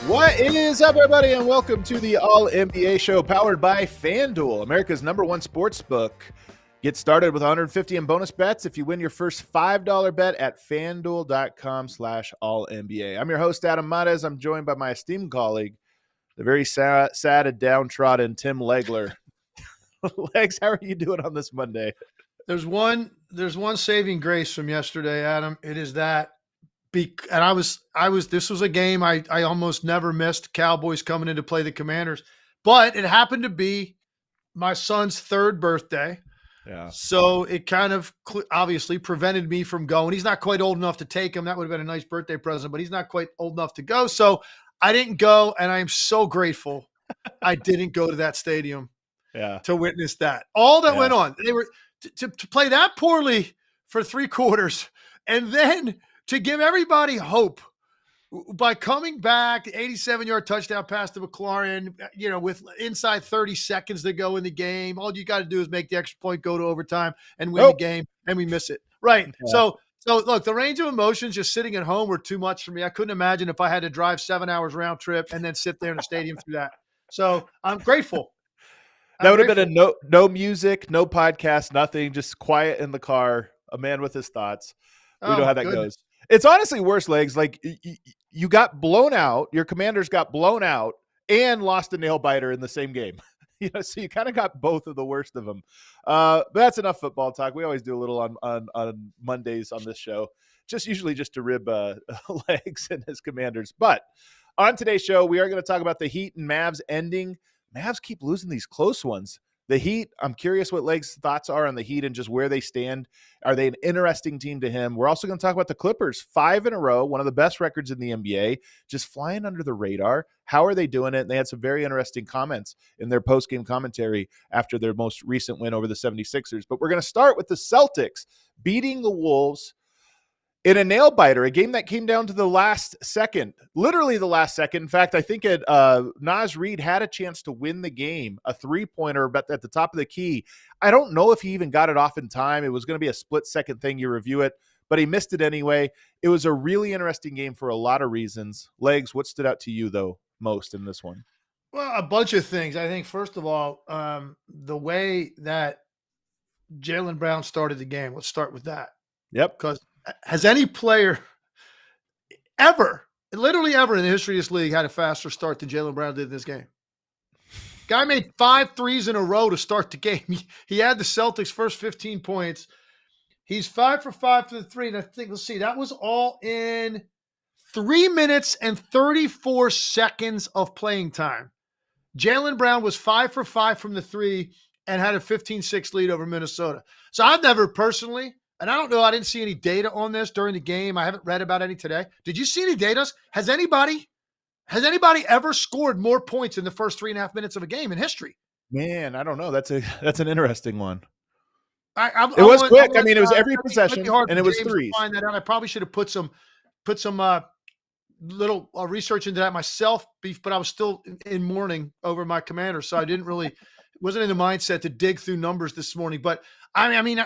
What is up, everybody, and welcome to the All NBA show powered by FanDuel, America's #1 sports book. Get started with 150 in bonus bets if you win your first $5 bet at FanDuel.com/AllNBA. I'm your host, Adam Mares. I'm joined by my esteemed colleague, the very sad and downtrodden Tim Legler. Legs, how are you doing on this Monday? There's one saving grace from yesterday, Adam. It is that. This was a game I almost never missed, Cowboys coming in to play the Commanders, but it happened to be my son's 3rd birthday. Yeah. So it kind of obviously prevented me from going. He's not quite old enough to take him. That would have been a nice birthday present, but he's not quite old enough to go. So I didn't go, and I am so grateful I didn't go to that stadium to witness that. All that went on. They were to play that poorly for 3 quarters, and then to give everybody hope by coming back, 87-yard touchdown pass to McLaurin, with inside 30 seconds to go in the game. All you got to do is make the extra point, go to overtime, and win the game, and we miss it. Right. Yeah. So look, the range of emotions just sitting at home were too much for me. I couldn't imagine if I had to drive 7 hours round trip and then sit there in the stadium through that. So I'm grateful. That would have been a no music, no podcast, nothing, just quiet in the car, a man with his thoughts. We know how that goes. It's honestly worse, Legs. Like you got blown out. Your Commanders got blown out and lost a nail biter in the same game. So you kind of got both of the worst of them. But that's enough football talk. We always do a little on Mondays on this show, usually just to rib Legs and his Commanders. But on today's show, we are going to talk about the Heat and Mavs ending. Mavs keep losing these close ones. The Heat, I'm curious what Leg's thoughts are on the Heat and just where they stand. Are they an interesting team to him? We're also going to talk about the Clippers, 5 in a row, one of the best records in the NBA, just flying under the radar. How are they doing it? And they had some very interesting comments in their post-game commentary after their most recent win over the 76ers. But we're going to start with the Celtics beating the Wolves in a nail-biter, a game that came down to the last second, literally the last second. In fact, I think Naz Reid had a chance to win the game, a three-pointer but at the top of the key. I don't know if he even got it off in time. It was going to be a split-second thing. You review it, but he missed it anyway. It was a really interesting game for a lot of reasons. Legs, what stood out to you, though, most in this one? Well, a bunch of things. I think, first of all, the way that Jaylen Brown started the game. Let's start with that. Yep. Because has any player literally ever in the history of this league had a faster start than Jaylen Brown did in this game? Guy made 5 threes in a row to start the game. He had the Celtics' first 15 points. He's 5 for 5 for the 3. And I think, let's see, that was all in 3 minutes and 34 seconds of playing time. Jaylen Brown was 5 for 5 from the 3 and had a 15-6 lead over Minnesota. So I've never personally, and I don't know, I didn't see any data on this during the game. I haven't read about any today. Did you see any data? Has anybody ever scored more points in the first 3.5 minutes of a game in history? Man, I don't know. That's an interesting one. It was quick. It was every possession, and it was threes. Find that out. I probably should have put some little research into that myself, but I was still in mourning over my commander, so I wasn't in the mindset to dig through numbers this morning. But I mean,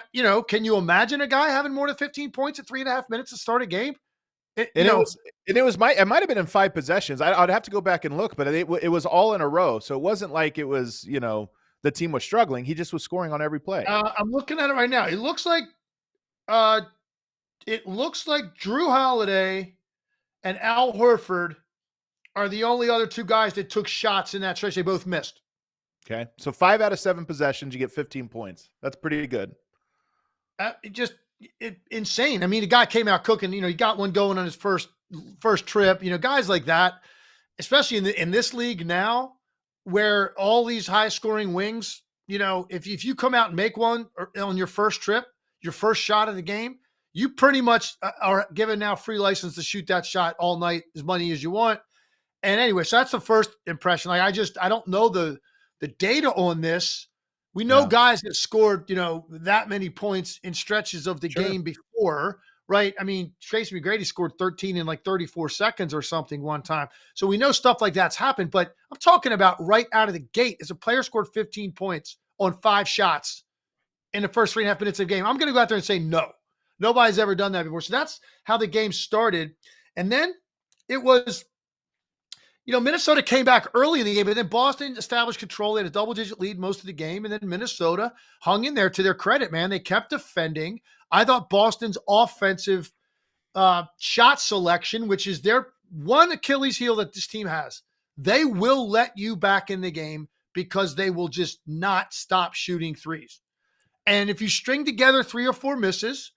can you imagine a guy having more than 15 points at 3.5 minutes to start a game? It might have been in 5 possessions. I'd have to go back and look, but it was all in a row. So it wasn't like it was, the team was struggling. He just was scoring on every play. I'm looking at it right now. It looks like Drew Holiday and Al Horford are the only other 2 guys that took shots in that stretch. They both missed. Okay. So 5 out of 7 possessions, you get 15 points. That's pretty good. Insane. I mean, the guy came out cooking. He got one going on his first trip. Guys like that, especially in this league now, where all these high-scoring wings if you come out and make one on your first trip, your first shot of the game, you pretty much are given now free license to shoot that shot all night, as many as you want. And anyway, so that's the first impression. Like, I don't know the data on this. We know guys that scored, that many points in stretches of the game before, right? I mean, Tracy McGrady scored 13 in like 34 seconds or something one time. So we know stuff like that's happened, but I'm talking about right out of the gate. As a player scored 15 points on 5 shots in the first 3.5 minutes of the game, I'm going to go out there and say no. Nobody's ever done that before. So that's how the game started. And then it was, Minnesota came back early in the game, but then Boston established control. They had a double-digit lead most of the game, and then Minnesota hung in there. To their credit, man, they kept defending. I thought Boston's offensive shot selection, which is their one Achilles heel that this team has, they will let you back in the game because they will just not stop shooting threes. And if you string together 3 or 4 misses,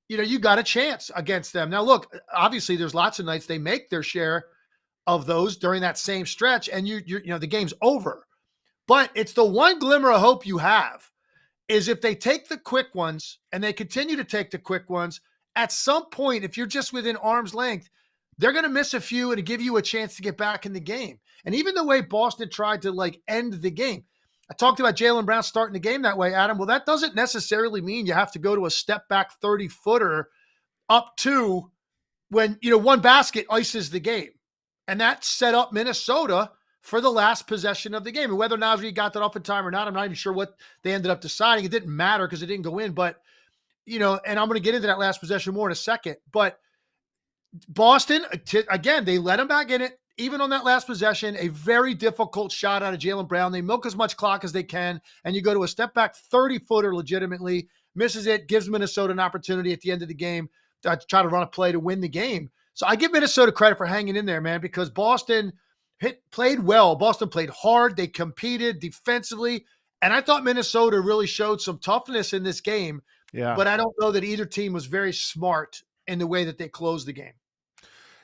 you got a chance against them. Now, look, obviously there's lots of nights they make their share of those during that same stretch, and the game's over. But it's the one glimmer of hope you have is if they take the quick ones and they continue to take the quick ones, at some point, if you're just within arm's length, they're going to miss a few and give you a chance to get back in the game. And even the way Boston tried to end the game, I talked about Jaylen Brown starting the game that way, Adam. Well, that doesn't necessarily mean you have to go to a step back 30-footer up to when, one basket ices the game. And that set up Minnesota for the last possession of the game. And whether Nasri got that up in time or not, I'm not even sure what they ended up deciding. It didn't matter because it didn't go in. But, and I'm going to get into that last possession more in a second. But Boston, again, they let them back in it. Even on that last possession, a very difficult shot out of Jaylen Brown. They milk as much clock as they can, and you go to a step-back 30-footer legitimately, misses it, gives Minnesota an opportunity at the end of the game to try to run a play to win the game. So I give Minnesota credit for hanging in there, man, because Boston played well. Boston played hard. They competed defensively, and I thought Minnesota really showed some toughness in this game. Yeah. But I don't know that either team was very smart in the way that they closed the game.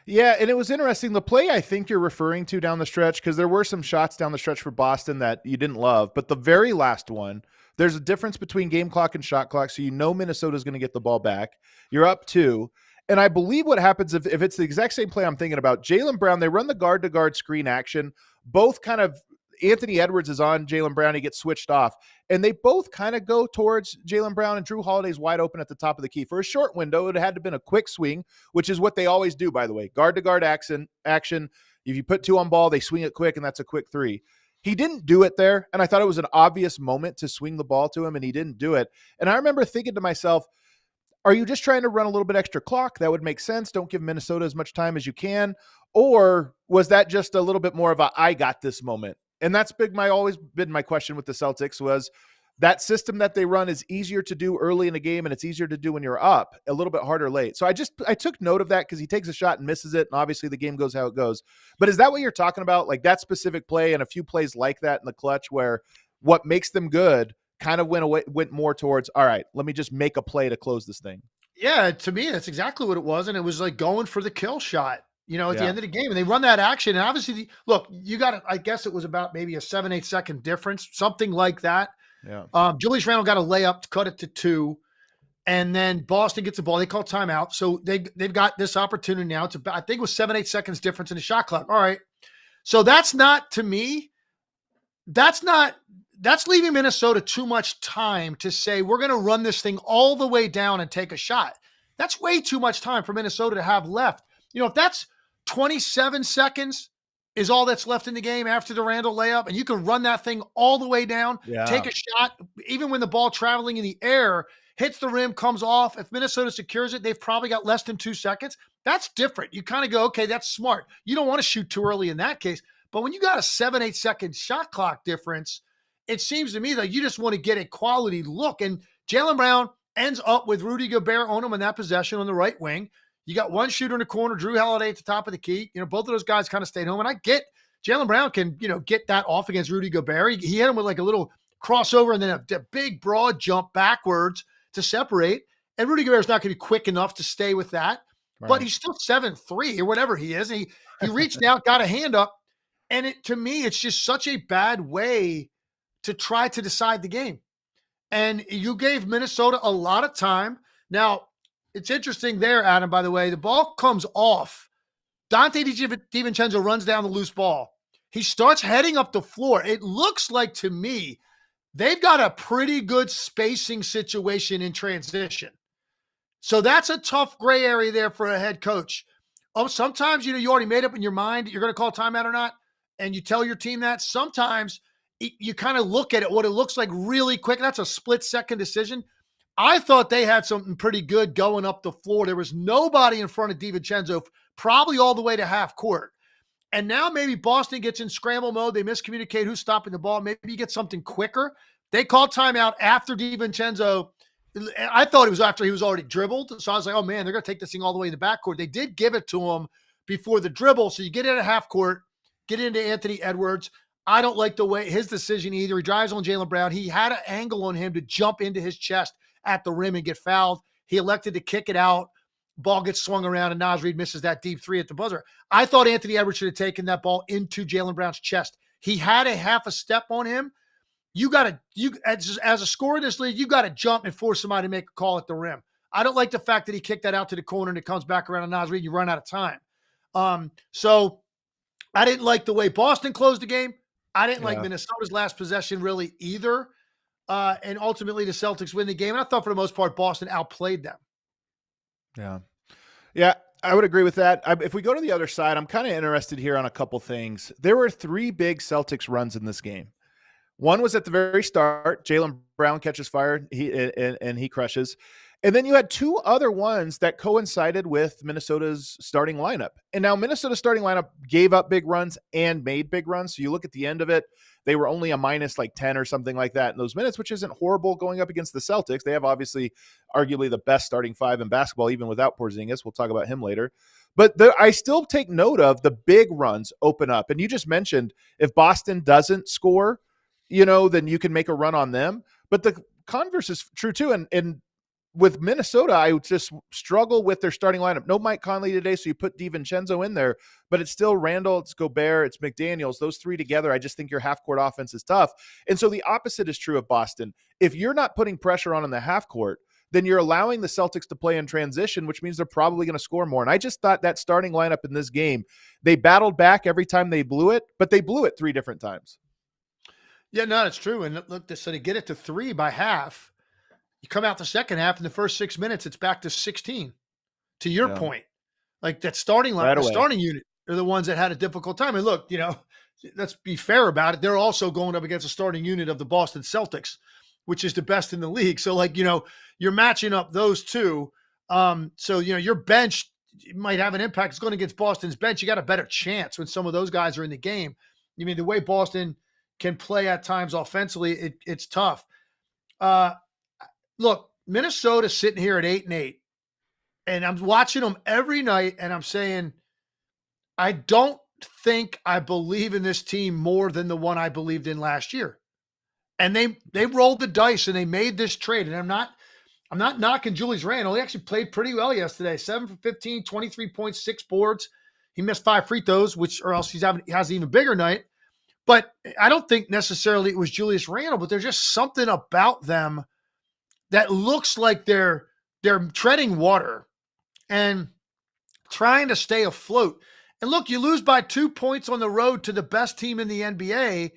Yeah, and it was interesting. The play I think you're referring to down the stretch, because there were some shots down the stretch for Boston that you didn't love, but the very last one, there's a difference between game clock and shot clock, so Minnesota's going to get the ball back. You're up 2. And I believe what happens if it's the exact same play I'm thinking about, Jaylen Brown, they run the guard-to-guard screen action. Both kind of Anthony Edwards is on Jaylen Brown. He gets switched off. And they both kind of go towards Jaylen Brown, and Jrue Holiday's wide open at the top of the key. For a short window, it had to have been a quick swing, which is what they always do, by the way. Guard-to-guard action. If you put 2 on ball, they swing it quick, and that's a quick 3. He didn't do it there, and I thought it was an obvious moment to swing the ball to him, and he didn't do it. And I remember thinking to myself, are you just trying to run a little bit extra clock? That would make sense. Don't give Minnesota as much time as you can. Or was that just a little bit more of a I got this moment? And that's always been my question with the Celtics, was that system that they run is easier to do early in the game, and it's easier to do when you're up, a little bit harder late. So I took note of that because he takes a shot and misses it, and obviously the game goes how it goes. But is that what you're talking about? Like that specific play and a few plays like that in the clutch where what makes them good kind of went more towards, all right, let me just make a play to close this thing. Yeah, to me, that's exactly what it was. And it was like going for the kill shot, at the end of the game. And they run that action. And obviously, look, you got it. I guess it was about maybe a 7-8 second difference, something like that. Yeah. Julius Randle got a layup to cut it to 2. And then Boston gets the ball. They call timeout. So they've got this opportunity now to, I think it was 7-8 seconds difference in the shot clock. All right. So that's not, to me, that's leaving Minnesota too much time to say, we're going to run this thing all the way down and take a shot. That's way too much time for Minnesota to have left. If that's 27 seconds is all that's left in the game after the Randle layup, and you can run that thing all the way down, take a shot, even when the ball traveling in the air hits the rim, comes off. If Minnesota secures it, they've probably got less than 2 seconds. That's different. You kind of go, okay, that's smart. You don't want to shoot too early in that case. But when you got a 7-8 second shot clock difference, it seems to me that you just want to get a quality look. And Jaylen Brown ends up with Rudy Gobert on him in that possession on the right wing. You got one shooter in the corner, Jrue Holiday at the top of the key. Both of those guys kind of stayed home. And I get Jaylen Brown can, get that off against Rudy Gobert. He hit him with like a little crossover and then a big broad jump backwards to separate. And Rudy Gobert's not going to be quick enough to stay with that. Right. But he's still 7'3" or whatever he is. And he reached out, got a hand up. And to me, it's just such a bad way to try to decide the game. And you gave Minnesota a lot of time. Now, it's interesting there, Adam, by the way, the ball comes off. Dante DiVincenzo runs down the loose ball. He starts heading up the floor. It looks like to me they've got a pretty good spacing situation in transition. So that's a tough gray area there for a head coach. Oh, sometimes, you already made up in your mind you're going to call timeout or not, and you tell your team that. Sometimes you kind of look at it, what it looks like really quick. That's a split-second decision. I thought they had something pretty good going up the floor. There was nobody in front of DiVincenzo, probably all the way to half court. And now maybe Boston gets in scramble mode. They miscommunicate who's stopping the ball. Maybe you get something quicker. They call timeout after DiVincenzo. I thought it was after he was already dribbled. So I was like, oh, man, they're going to take this thing all the way in the backcourt. They did give it to him before the dribble. So you get into half court, get into Anthony Edwards. I don't like the way his decision either. He drives on Jaylen Brown. He had an angle on him to jump into his chest at the rim and get fouled. He elected to kick it out. Ball gets swung around, and Naz Reid misses that deep three at the buzzer. I thought Anthony Edwards should have taken that ball into Jaylen Brown's chest. He had a half a step on him. As a scorer in this league, you got to jump and force somebody to make a call at the rim. I don't like the fact that he kicked that out to the corner and it comes back around to Naz Reid and you run out of time. So I didn't like the way Boston closed the game. I didn't like Minnesota's last possession really either. And ultimately the Celtics win the game. And I thought for the most part, Boston outplayed them. Yeah. Yeah, I would agree with that. If we go to the other side, I'm kind of interested here on a couple things. There were 3 big Celtics runs in this game. One was at the very start. Jaylen Brown catches fire, and he crushes. And then you had 2 other ones that coincided with Minnesota's starting lineup. And now Minnesota's starting lineup gave up big runs and made big runs. So you look at the end of it, they were only a minus like 10 or something like that in those minutes, which isn't horrible going up against the Celtics. They have obviously arguably the best starting 5 in basketball, even without Porzingis. We'll talk about him later. But I still take note of the big runs open up. And you just mentioned if Boston doesn't score, then you can make a run on them. But the converse is true too. And with Minnesota, I just struggle with their starting lineup. No Mike Conley today, so you put DiVincenzo in there, but it's still Randall, it's Gobert, it's McDaniels. Those 3 together, I just think your half-court offense is tough. And so the opposite is true of Boston. If you're not putting pressure on in the half-court, then you're allowing the Celtics to play in transition, which means they're probably going to score more. And I just thought that starting lineup in this game, they battled back every time they blew it, but they blew it 3 different times. Yeah, no, it's true. And look, so to get it to 3 by half, you come out the second half, in the first 6 minutes, it's back to 16. To your point, like that starting line, the starting unit are the ones that had a difficult time. And look, let's be fair about it. They're also going up against a starting unit of the Boston Celtics, which is the best in the league. So you're matching up those 2. So, your bench might have an impact. It's going against Boston's bench. You got a better chance when some of those guys are in the game. I mean, the way Boston can play at times offensively, it's tough. Look, Minnesota's sitting here at 8-8, and I'm watching them every night, and I'm saying, I don't think I believe in this team more than the one I believed in last year. And they rolled the dice and they made this trade. And I'm not knocking Julius Randle. He actually played pretty well yesterday. 7 for 15, 23 points, 6 boards. He missed 5 free throws, or else he has an even bigger night. But I don't think necessarily it was Julius Randle, but there's just something about them that looks like they're treading water and trying to stay afloat. And look, you lose by 2 points on the road to the best team in the NBA.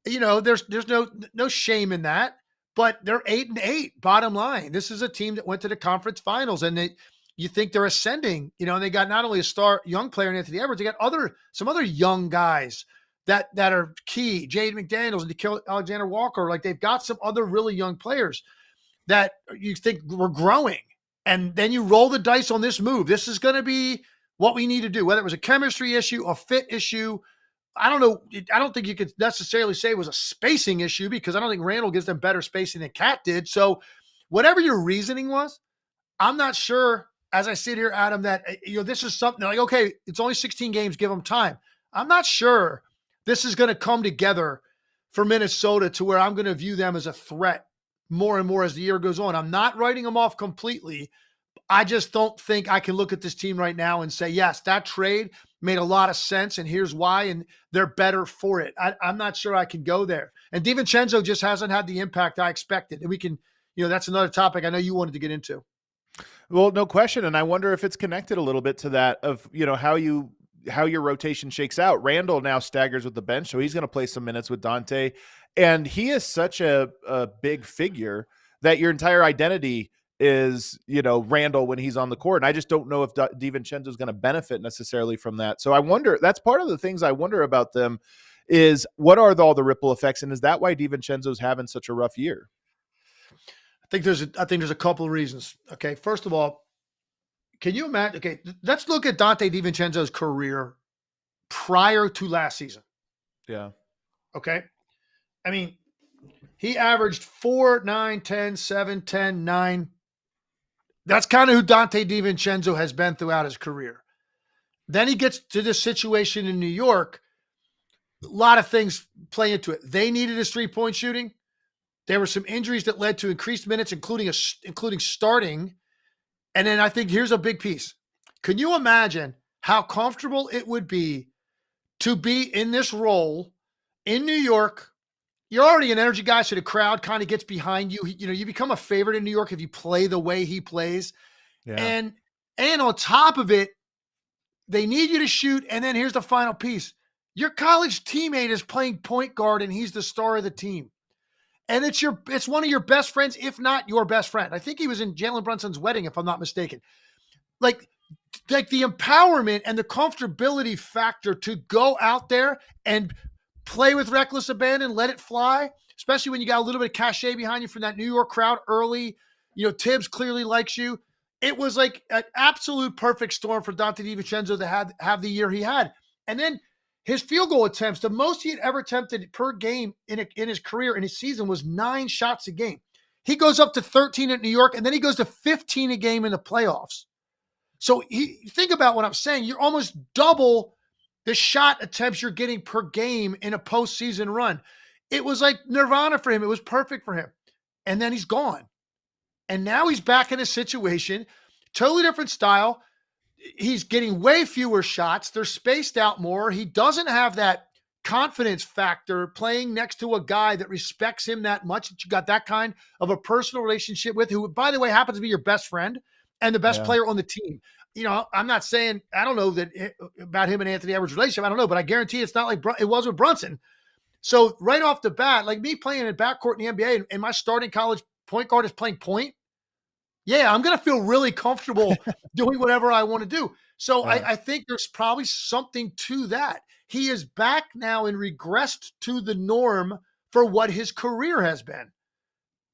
There's no shame in that, but they're 8-8 bottom line. This is a team that went to the conference finals, and you think they're ascending, and they got not only a star young player in Anthony Edwards, they got some other young guys that are key. Jaden McDaniels and Nickeil Alexander-Walker. Like, they've got some other really young players that you think were growing. And then you roll the dice on this move. This is going to be what we need to do, whether it was a chemistry issue, a fit issue. I don't know. I don't think you could necessarily say it was a spacing issue, because I don't think Randall gives them better spacing than Cat did. So whatever your reasoning was, I'm not sure, as I sit here, Adam, that this is something like, okay, it's only 16 games, give them time. I'm not sure this is going to come together for Minnesota to where I'm going to view them as a threat more and more as the year goes on. I'm not writing them off completely. I just don't think I can look at this team right now and say, yes, that trade made a lot of sense, and here's why, and they're better for it. I'm not sure I can go there. And DiVincenzo just hasn't had the impact I expected. And we can, that's another topic I know you wanted to get into. Well, no question. And I wonder if it's connected a little bit to that of, how your rotation shakes out. Randall now staggers with the bench, so he's going to play some minutes with Dante. And he is such a big figure that your entire identity is, Randall when he's on the court. And I just don't know if DiVincenzo is going to benefit necessarily from that. So I wonder, that's part of the things I wonder about them is what are all the ripple effects? And is that why DiVincenzo's having such a rough year? I think there's a couple of reasons. Okay. First of all, can you imagine? Okay. Let's look at Dante DiVincenzo's career prior to last season. Yeah. Okay. I mean, he averaged 4, 9, 10, 7, 10, 9. That's kind of who Dante DiVincenzo has been throughout his career. Then he gets to this situation in New York. A lot of things play into it. They needed his three-point shooting. There were some injuries that led to increased minutes, including starting. And then I think here's a big piece. Can you imagine how comfortable it would be to be in this role in New York? You're already an energy guy, so the crowd kind of gets behind you. You become a favorite in New York if you play the way he plays. Yeah. And on top of it, they need you to shoot. And then here's the final piece. Your college teammate is playing point guard, and he's the star of the team. And it's one of your best friends, if not your best friend. I think he was in Jalen Brunson's wedding, if I'm not mistaken. Like the empowerment and the comfortability factor to go out there and play with reckless abandon, let it fly, especially when you got a little bit of cachet behind you from that New York crowd early. Tibbs clearly likes you. It was like an absolute perfect storm for Dante DiVincenzo to have the year he had. And then his field goal attempts, the most he had ever attempted per game in his career, in his season, was 9 shots a game. He goes up to 13 at New York, and then he goes to 15 a game in the playoffs. So think about what I'm saying. You're almost double the shot attempts you're getting per game in a postseason run. It was like nirvana for him. It was perfect for him. And then he's gone. And now he's back in a situation, totally different style. He's getting way fewer shots. They're spaced out more. He doesn't have that confidence factor playing next to a guy that respects him that much, that you got that kind of a personal relationship with, who, by the way, happens to be your best friend and the best player on the team. I'm not saying, I don't know about him and Anthony Edwards' relationship. I don't know, but I guarantee it's not like it was with Brunson. So right off the bat, like me playing in backcourt in the NBA and my starting college point guard is playing point. Yeah, I'm going to feel really comfortable doing whatever I want to do. So I think there's probably something to that. He is back now and regressed to the norm for what his career has been.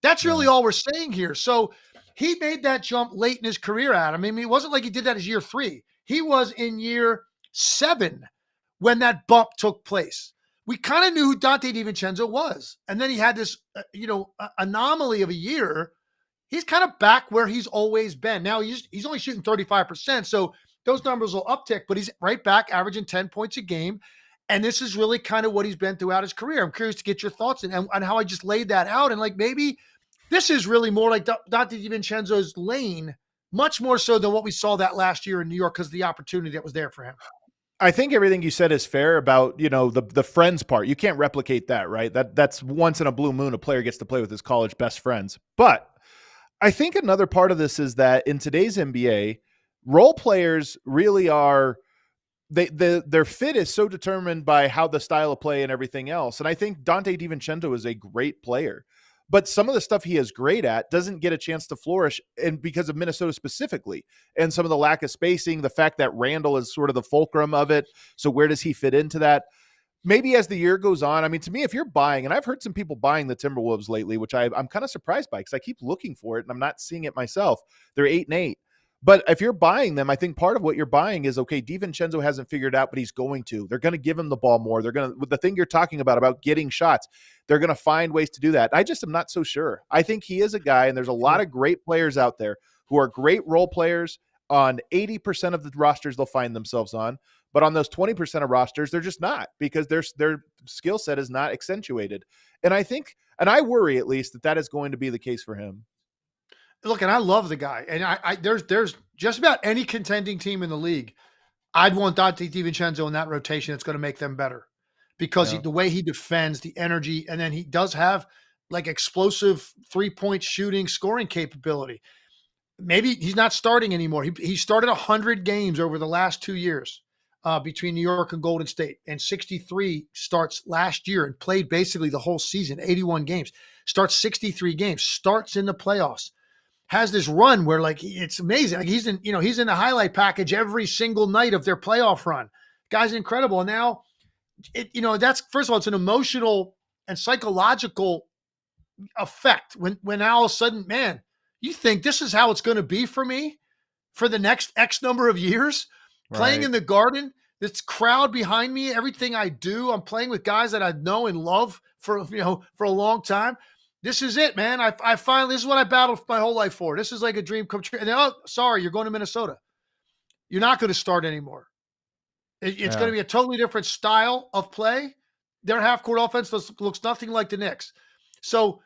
That's really all we're saying here. So he made that jump late in his career, Adam. I mean, it wasn't like he did that as year 3. He was in year 7 when that bump took place. We kind of knew who Dante DiVincenzo was. And then he had this, anomaly of a year. He's kind of back where he's always been. Now he's only shooting 35%, so those numbers will uptick, but he's right back averaging 10 points a game. And this is really kind of what he's been throughout his career. I'm curious to get your thoughts on how I just laid that out. And like, maybe this is really more like Dante DiVincenzo's lane, much more so than what we saw that last year in New York because of the opportunity that was there for him. I think everything you said is fair about, the friends part. You can't replicate that, right? That's once in a blue moon, a player gets to play with his college best friends. But I think another part of this is that in today's NBA, role players really are, their fit is so determined by how the style of play and everything else. And I think Dante DiVincenzo is a great player, but some of the stuff he is great at doesn't get a chance to flourish, and because of Minnesota specifically, and some of the lack of spacing, the fact that Randall is sort of the fulcrum of it. So where does he fit into that? Maybe as the year goes on, I mean, to me, if you're buying, and I've heard some people buying the Timberwolves lately, which I'm kind of surprised by because I keep looking for it and I'm not seeing it myself. They're 8-8. But if you're buying them, I think part of what you're buying is, okay, DiVincenzo hasn't figured out, but he's going to. They're going to give him the ball more. They're going to, the thing you're talking about getting shots, they're going to find ways to do that. I just am not so sure. I think he is a guy, and there's a lot of great players out there who are great role players. On 80% of the rosters they'll find themselves on. But on those 20% of rosters, they're just not, because their skill set is not accentuated. And I think, and I worry at least, that is going to be the case for him. Look, and I love the guy. And there's just about any contending team in the league. I'd want Dante DiVincenzo in that rotation. That's going to make them better because the way he defends, the energy, and then he does have like explosive 3-point shooting, scoring capability. Maybe he's not starting anymore. He started 100 games over the last 2 years between New York and Golden State, and 63 starts last year and played basically the whole season, 81 games. Starts 63 games, starts in the playoffs. Has this run where like it's amazing. Like he's in the highlight package every single night of their playoff run. Guy's incredible. And now that's, first of all, it's an emotional and psychological effect when all of a sudden, man, you think this is how it's going to be for me for the next X number of years, playing in the Garden, this crowd behind me, everything I do, I'm playing with guys that I know and love for a long time. This is it, man. I finally, this is what I battled my whole life for. This is like a dream come true. And then, oh, sorry, you're going to Minnesota. You're not going to start anymore. It's going to be a totally different style of play. Their half-court offense looks nothing like the Knicks. So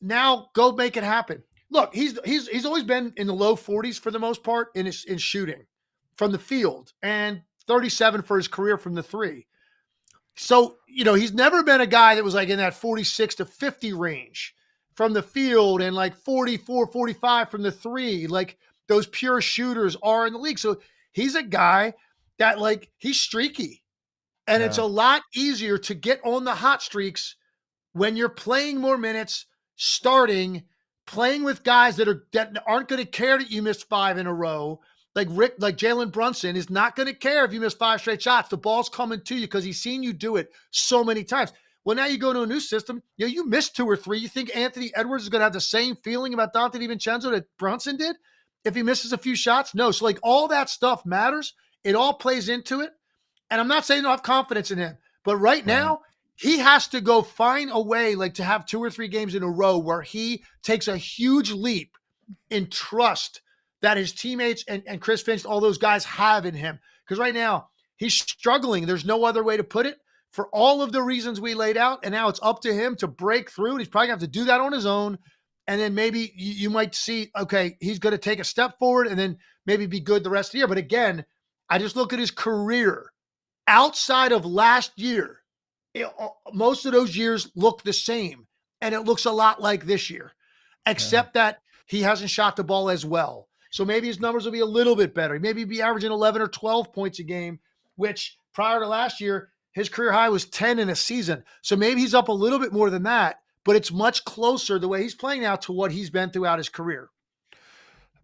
now go make it happen. Look, he's always been in the low 40s for the most part in shooting from the field, and 37 for his career from the three. So, he's never been a guy that was like in that 46 to 50 range from the field and like 44, 45 from the three, like those pure shooters are in the league. So he's a guy that like he's streaky, and it's a lot easier to get on the hot streaks when you're playing more minutes, starting, playing with guys that aren't going to care that you missed 5 in a row. Like Jalen Brunson is not going to care if you miss 5 straight shots. The ball's coming to you because he's seen you do it so many times. Well, now you go to a new system. You missed 2 or 3. You think Anthony Edwards is going to have the same feeling about Dante DiVincenzo that Brunson did if he misses a few shots? No. So like all that stuff matters. It all plays into it. And I'm not saying I don't have confidence in him, but right now he has to go find a way like to have 2 or 3 games in a row where he takes a huge leap in trust that his teammates and Chris Finch, all those guys have in him. Because right now he's struggling. There's no other way to put it for all of the reasons we laid out. And now it's up to him to break through. And he's probably going to have to do that on his own. And then maybe you might see, okay, he's going to take a step forward and then maybe be good the rest of the year. But again, I just look at his career outside of last year. Most of those years look the same. And it looks a lot like this year, except that he hasn't shot the ball as well. So maybe his numbers will be a little bit better. Maybe he'll be averaging 11 or 12 points a game, which prior to last year, his career high was 10 in a season. So maybe he's up a little bit more than that, but it's much closer the way he's playing now to what he's been throughout his career.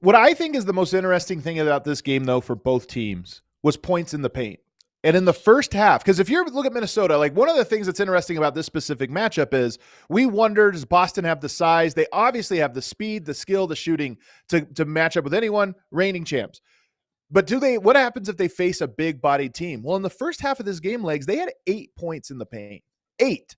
What I think is the most interesting thing about this game, though, for both teams was points in the paint. And in the first half, because if you look at Minnesota, like one of the things that's interesting about this specific matchup is we wonder, does Boston have the size? They obviously have the speed, the skill, the shooting to match up with anyone, reigning champs. But what happens if they face a big bodied team? Well, in the first half of this game, Legs, they had 8 points in the paint. 8.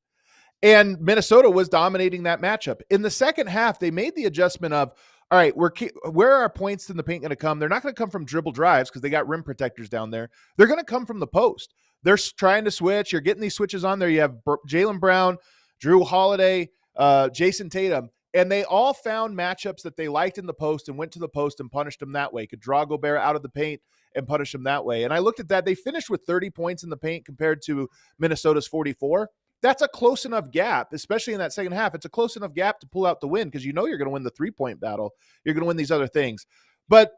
And Minnesota was dominating that matchup. In the second half, they made the adjustment of, all right, where are our points in the paint going to come? They're not going to come from dribble drives because they got rim protectors down there. They're going to come from the post. They're trying to switch. You're getting these switches on there. You have Jaylen Brown, Drew Holiday, Jayson Tatum, and they all found matchups that they liked in the post and went to the post and punished them that way. Could draw Gobert out of the paint and punish them that way. And I looked at that. They finished with 30 points in the paint compared to Minnesota's 44. That's a close enough gap, especially in that second half. It's a close enough gap to pull out the win because you're going to win the 3-point battle. You're going to win these other things. But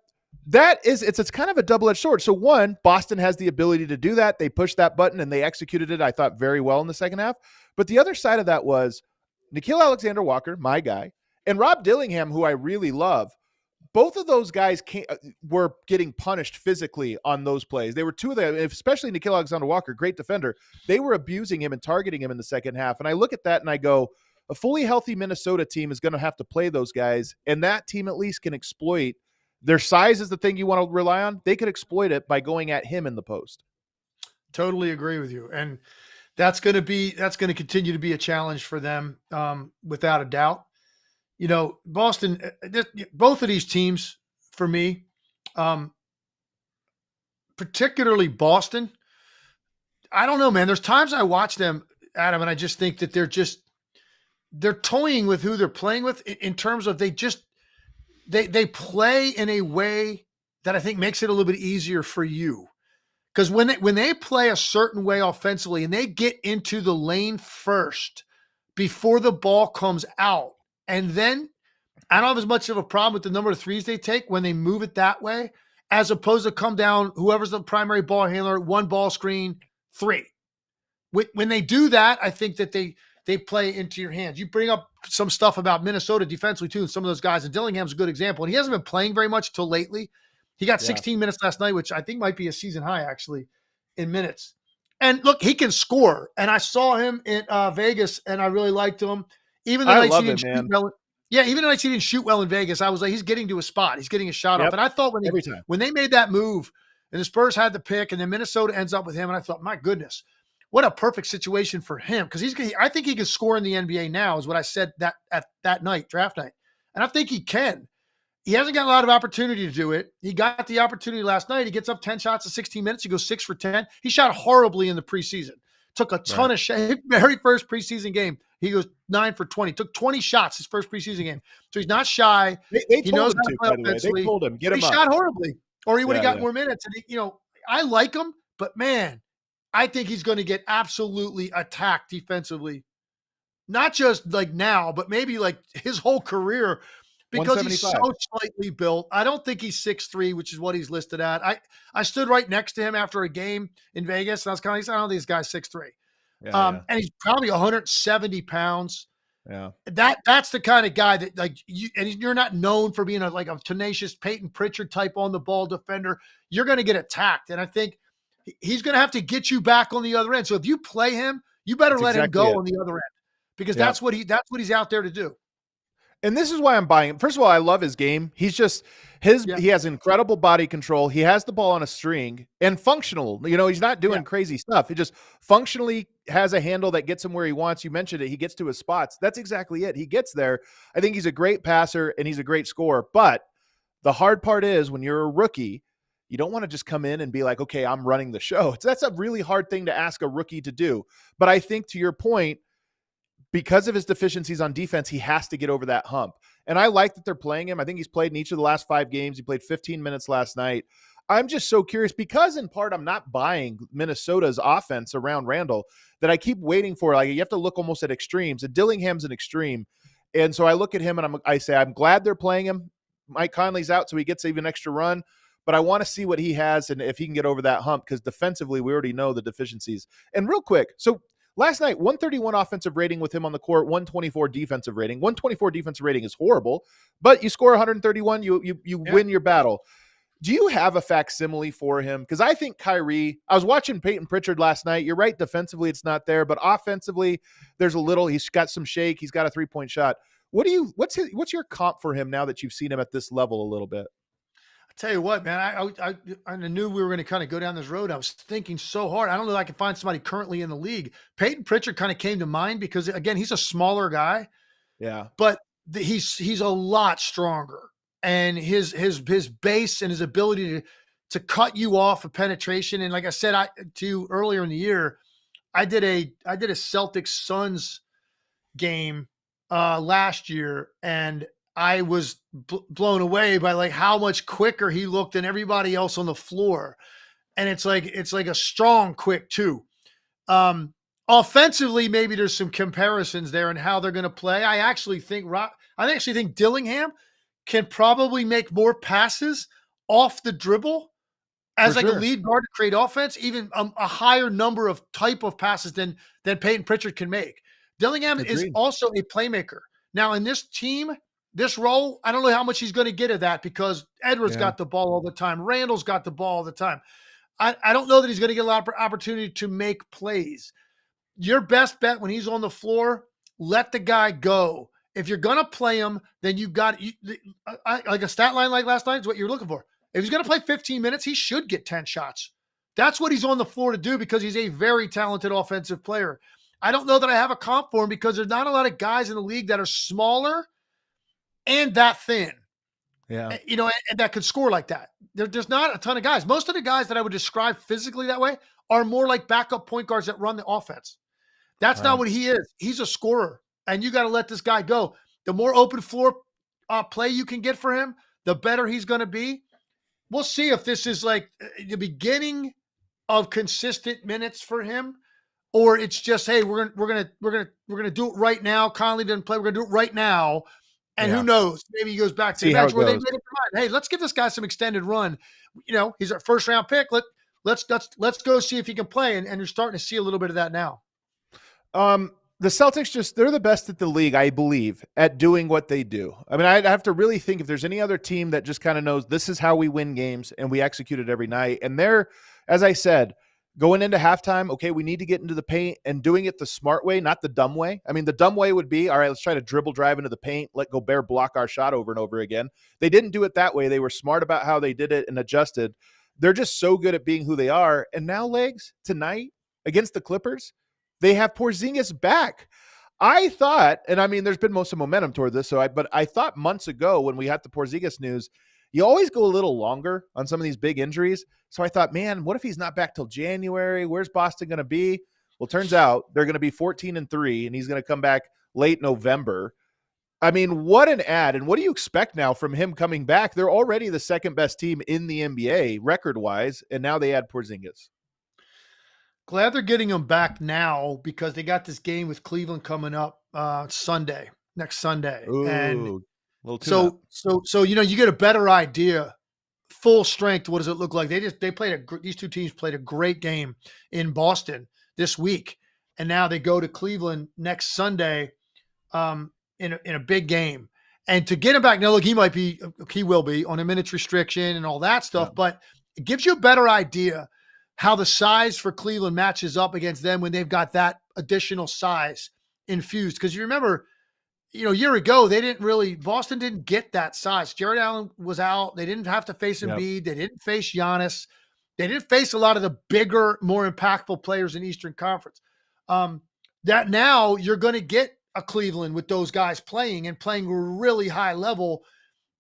it's kind of a double-edged sword. So one, Boston has the ability to do that. They pushed that button and they executed it, I thought, very well in the second half. But the other side of that was Nickeil Alexander-Walker, my guy, and Rob Dillingham, who I really love. Both of those guys were getting punished physically on those plays. They were 2 of them, especially Nickeil Alexander-Walker, great defender. They were abusing him and targeting him in the second half. And I look at that and I go, a fully healthy Minnesota team is going to have to play those guys, and that team at least can exploit. Their size is the thing you want to rely on. They could exploit it by going at him in the post. Totally agree with you. And that's going to continue to be a challenge for them, without a doubt. Boston, both of these teams for me, particularly Boston, I don't know, man. There's times I watch them, Adam, and I just think that they're toying with who they're playing with in terms of they play in a way that I think makes it a little bit easier for you. Because when they play a certain way offensively and they get into the lane first before the ball comes out, and then I don't have as much of a problem with the number of threes they take when they move it that way, as opposed to come down, whoever's the primary ball handler, one ball screen, three. When they do that, I think that they play into your hands. You bring up some stuff about Minnesota defensively too, and some of those guys, and Dillingham's a good example. And he hasn't been playing very much till lately. He got 16 minutes last night, which I think might be a season high actually in minutes. And look, he can score. And I saw him in Vegas, and I really liked him. Even the nights he didn't shoot well. Yeah, even the nights he didn't shoot well in Vegas, I was like, he's getting to a spot. He's getting a shot up. And I thought when they made that move, and the Spurs had the pick, and then Minnesota ends up with him, and I thought, my goodness, what a perfect situation for him, because I think he can score in the NBA now, is what I said that night, draft night, and I think he can. He hasn't got a lot of opportunity to do it. He got the opportunity last night. He gets up 10 shots in 16 minutes. He goes 6 for 10. He shot horribly in the preseason. Took a ton of shots. Very first preseason game, he goes 9 for 20. Took 20 shots his first preseason game. So he's not shy. They told him to, by the way. They told him, get him up. He shot horribly, or he would have got more minutes. And I like him, but man, I think he's going to get absolutely attacked defensively. Not just like now, but maybe like his whole career, because he's so slightly built. I don't think he's 6'3", which is what he's listed at. I stood right next to him after a game in Vegas, and I was kind of, I don't think this guy's 6'3". And he's probably 170 pounds. Yeah. That's the kind of guy that, like, you're not known for being like a tenacious Peyton Pritchard type on the ball defender. You're going to get attacked. And I think he's going to have to get you back on the other end. So if you play him, you better let him go on the other end, because that's what he's out there to do. And this is why I'm buying him. First of all, I love his game. He's just he has incredible body control. He has the ball on a string and functional. He's not doing crazy stuff. He just functionally has a handle that gets him where he wants. You mentioned it. He gets to his spots. That's exactly it. He gets there. I think he's a great passer and he's a great scorer. But the hard part is, when you're a rookie, you don't want to just come in and be like, okay, I'm running the show. That's a really hard thing to ask a rookie to do. But I think, to your point, because of his deficiencies on defense, he has to get over that hump. And I like that they're playing him. I think he's played in each of the last 5 games. He played 15 minutes last night. I'm just so curious, because in part I'm not buying Minnesota's offense around Randall, that I keep waiting for. Like, you have to look almost at extremes, and Dillingham's an extreme. And so I look at him and I say, I'm glad they're playing him. Mike Conley's out, so he gets even extra run. But I want to see what he has and if he can get over that hump, because defensively we already know the deficiencies. And real quick, so last night, 131 offensive rating with him on the court, 124 defensive rating. 124 defensive rating is horrible, but you score 131, you win your battle. Do you have a facsimile for him? Because I think Kyrie, I was watching Peyton Pritchard last night. You're right, defensively it's not there, but offensively there's a little. He's got some shake. He's got a 3-point shot. What's your comp for him now that you've seen him at this level a little bit? Tell you what, man, I knew we were going to kind of go down this road. I was thinking so hard. I don't know if I can find somebody currently in the league. Peyton Pritchard kind of came to mind because, again, he's a smaller guy. Yeah. But he's a lot stronger. And his base and his ability to cut you off of penetration. And like I said to you earlier in the year, I did a Celtics Suns game last year, and I was blown away by like how much quicker he looked than everybody else on the floor. And it's like a strong quick too. Offensively, maybe there's some comparisons there and how they're going to play. I actually think Dillingham can probably make more passes off the dribble as a lead guard to create offense, even a higher number of type of passes than Peyton Pritchard can make. Dillingham is also a playmaker. Now in this team, this role, I don't know how much he's going to get of that, because Edwards got the ball all the time. Randall's got the ball all the time. I don't know that he's going to get a lot of opportunity to make plays. Your best bet when he's on the floor, let the guy go. If you're going to play him, then you got like a stat line like last night is what you're looking for. If he's going to play 15 minutes, he should get 10 shots. That's what he's on the floor to do, because he's a very talented offensive player. I don't know that I have a comp for him, because there's not a lot of guys in the league that are smaller and that thin, and that could score like that. There's not a ton of guys. Most of the guys that I would describe physically that way are more like backup point guards that run the offense. That's not what he is. He's a scorer, and you got to let this guy go. The more open floor play you can get for him, the better he's going to be. We'll see if this is like the beginning of consistent minutes for him, or it's just, hey, we're gonna do it right now. Conley didn't play. We're gonna do it right now, and who knows? Maybe he goes back to the bench where they made up their mind. Hey, let's give this guy some extended run. He's our first round pick. Let's go see if he can play, and you're starting to see a little bit of that now. The Celtics they're the best at the league, I believe, at doing what they do. I mean, I'd have to really think if there's any other team that just kind of knows this is how we win games and we execute it every night. And they're, as I said, going into halftime, okay, we need to get into the paint and doing it the smart way, not the dumb way. I mean, the dumb way would be, all right, let's try to dribble drive into the paint, let Gobert block our shot over and over again. They didn't do it that way. They were smart about how they did it and adjusted. They're just so good at being who they are. And now, Legs, tonight against the Clippers, they have Porzingis back. I thought, and I mean, there's been most of momentum toward this, but I thought months ago when we had the Porzingis news, you always go a little longer on some of these big injuries. So I thought, man, what if he's not back till January? Where's Boston going to be? Well, turns out they're going to be 14-3, and he's going to come back late November. I mean, what an ad. And what do you expect now from him coming back? They're already the second best team in the NBA record-wise, and now they add Porzingis. Glad they're getting him back now because they got this game with Cleveland coming up next Sunday. Ooh, and so you get a better idea. Full strength, what does it look like? These two teams played a great game in Boston this week, and now they go to Cleveland next Sunday in a big game. And to get him back now, look, he will be on a minutes restriction and all that stuff, but it gives you a better idea how the size for Cleveland matches up against them when they've got that additional size infused. Because you remember, a year ago, Boston didn't get that size. Jared Allen was out. They didn't have to face Embiid. They didn't face Giannis. They didn't face a lot of the bigger, more impactful players in Eastern Conference. That now you're going to get a Cleveland with those guys playing really high level.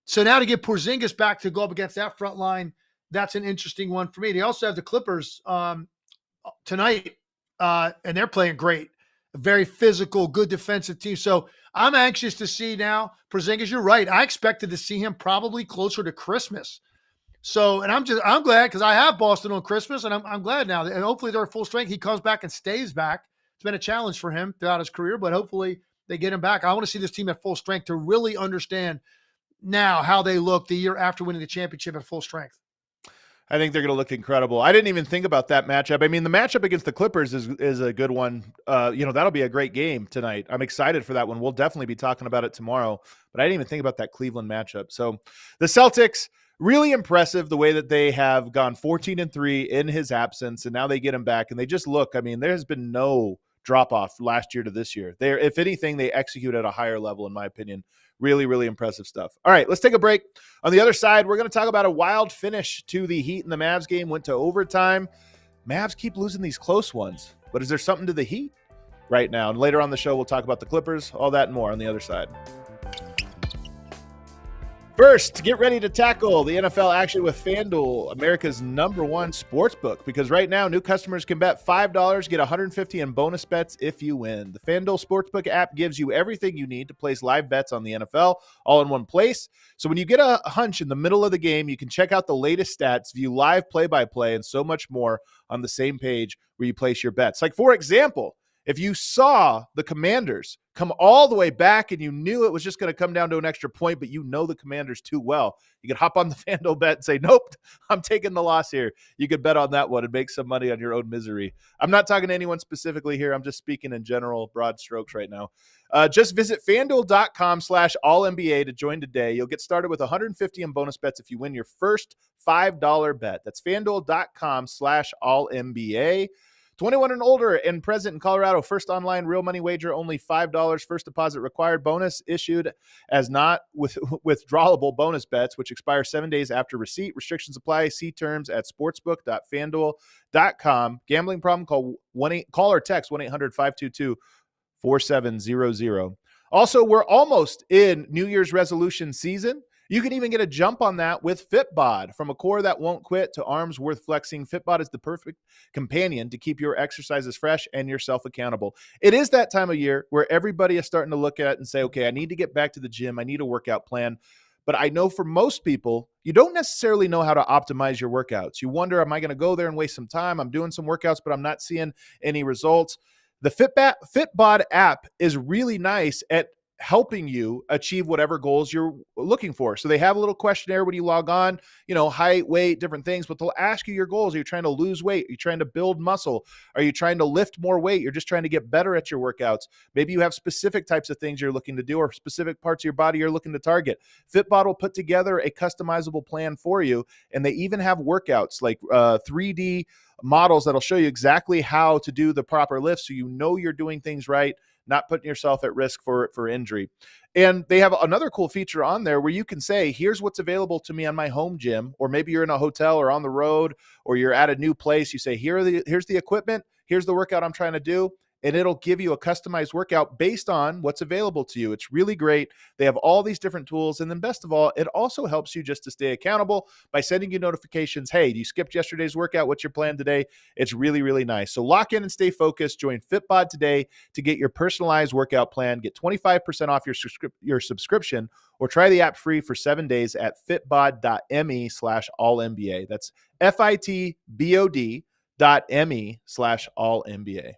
So now to get Porzingis back to go up against that front line, that's an interesting one for me. They also have the Clippers tonight, and they're playing great. A very physical, good defensive team. So I'm anxious to see now. Porzingis, you're right. I expected to see him probably closer to Christmas. So, and I'm glad because I have Boston on Christmas, and I'm glad now. And hopefully they're at full strength. He comes back and stays back. It's been a challenge for him throughout his career, but hopefully they get him back. I want to see this team at full strength to really understand now how they look the year after winning the championship at full strength. I think they're going to look incredible. I didn't even think about that matchup. I mean, the matchup against the Clippers is a good one. That'll be a great game tonight. I'm excited for that one. We'll definitely be talking about it tomorrow, but I didn't even think about that Cleveland matchup. So the Celtics, really impressive the way that they have gone 14-3 in his absence, and now they get him back, and they just look, I mean, there has been no drop-off last year to this year. If anything, they execute at a higher level, in my opinion. Really, really impressive stuff. All right, let's take a break. On the other side, we're going to talk about a wild finish to the Heat and the Mavs game. Went to overtime. Mavs keep losing these close ones, but is there something to the Heat right now? And later on the show, we'll talk about the Clippers, all that and more on the other side. First, get ready to tackle the NFL action with FanDuel, America's #1 sportsbook, because right now new customers can bet $5, get $150 in bonus bets if you win. The FanDuel Sportsbook app gives you everything you need to place live bets on the NFL all in one place. So when you get a hunch in the middle of the game, you can check out the latest stats, view live play-by-play, and so much more on the same page where you place your bets. Like, for example, if you saw the Commanders come all the way back and you knew it was just going to come down to an extra point, but you know the Commanders too well, you could hop on the FanDuel bet and say, nope, I'm taking the loss here. You could bet on that one and make some money on your own misery. I'm not talking to anyone specifically here. I'm just speaking in general, broad strokes right now. Just visit FanDuel.com/AllNBA to join today. You'll get started with $150 in bonus bets if you win your first $5 bet. That's FanDuel.com/AllNBA. 21 and older and present in Colorado. First online real money wager, only $5. First deposit required. Bonus issued as not withdrawable bonus bets, which expire 7 days after receipt. Restrictions apply. See terms at sportsbook.fanduel.com. Gambling problem? Call or text 1-800-522-4700. Also, we're almost in New Year's resolution season. You can even get a jump on that with FitBod. From a core that won't quit to arms worth flexing, FitBod is the perfect companion to keep your exercises fresh and yourself accountable. It is that time of year where everybody is starting to look at it and say, okay, I need to get back to the gym. I need a workout plan. But I know for most people, you don't necessarily know how to optimize your workouts. You wonder, am I going to go there and waste some time? I'm doing some workouts, but I'm not seeing any results. The FitBod app is really nice at helping you achieve whatever goals you're looking for. So they have a little questionnaire when you log on, height, weight, different things, but they'll ask you your goals. Are you trying to lose weight? Are you trying to build muscle? Are you trying to lift more weight? You're just trying to get better at your workouts. Maybe you have specific types of things you're looking to do or specific parts of your body you're looking to target. FitBod will put together a customizable plan for you. And they even have workouts like 3D models that'll show you exactly how to do the proper lifts so you know you're doing things right, not putting yourself at risk for injury. And they have another cool feature on there where you can say, here's what's available to me on my home gym, or maybe you're in a hotel or on the road, or you're at a new place. You say, here's the equipment, here's the workout I'm trying to do. And it'll give you a customized workout based on what's available to you. It's really great. They have all these different tools. And then best of all, it also helps you just to stay accountable by sending you notifications. Hey, you skipped yesterday's workout. What's your plan today? It's really, really nice. So lock in and stay focused. Join FitBod today to get your personalized workout plan. Get 25% off your subscription, or try the app free for 7 days at fitbod.me/allNBA. That's FITBOD.me/allNBA.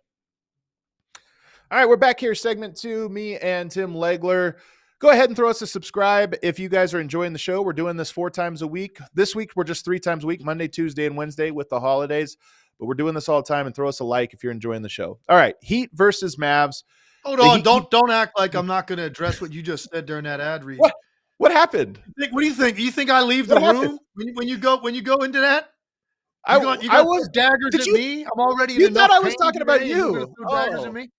All right, we're back here, segment 2, me and Tim Legler. Go ahead and throw us a subscribe if you guys are enjoying the show. We're doing this 4 times a week. This week, we're just 3 times a week, Monday, Tuesday, and Wednesday with the holidays. But we're doing this all the time, and throw us a like if you're enjoying the show. All right, Heat versus Mavs. Hold on, don't act like I'm not going to address what you just said during that ad read. What happened? What do you think? You think I leave the room when you go into that? You got daggers at me. I'm already. You thought I was talking about you. Daggers at me.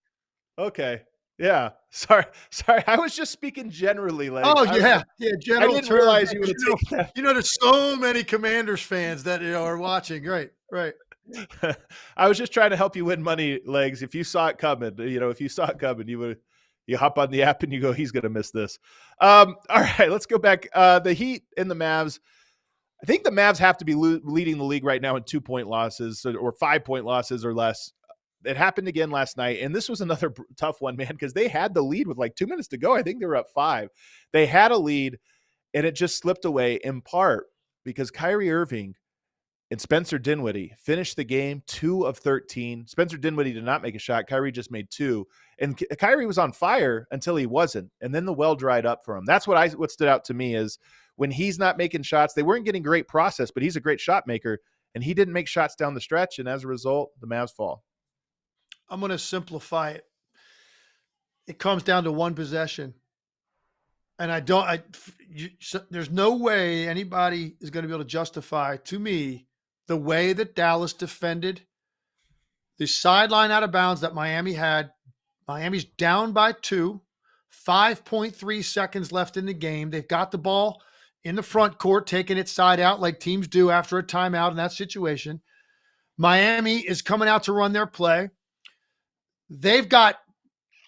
Okay. Yeah. Sorry. I was just speaking generally. Like, yeah. General. I didn't realize you would take that. There's so many Commanders fans that are watching. Right. I was just trying to help you win money, Legs. If you saw it coming, you hop on the app and you go, he's going to miss this. All right, let's go back. The Heat and the Mavs. I think the Mavs have to be leading the league right now in 2-point losses or 5-point losses or less. It happened again last night, and this was another tough one, man, because they had the lead with like 2 minutes to go. I think they were up 5. They had a lead, and it just slipped away in part because Kyrie Irving and Spencer Dinwiddie finished the game 2 of 13. Spencer Dinwiddie did not make a shot. Kyrie just made 2. And Kyrie was on fire until he wasn't, and then the well dried up for him. That's what stood out to me is when he's not making shots, they weren't getting great process, but he's a great shot maker, and he didn't make shots down the stretch, and as a result, the Mavs fall. I'm going to simplify it. It comes down to one possession. And there's no way anybody is going to be able to justify to me the way that Dallas defended the sideline out of bounds that Miami had. Miami's down by 2, 5.3 seconds left in the game. They've got the ball in the front court, taking it side out like teams do after a timeout in that situation. Miami is coming out to run their play. They've got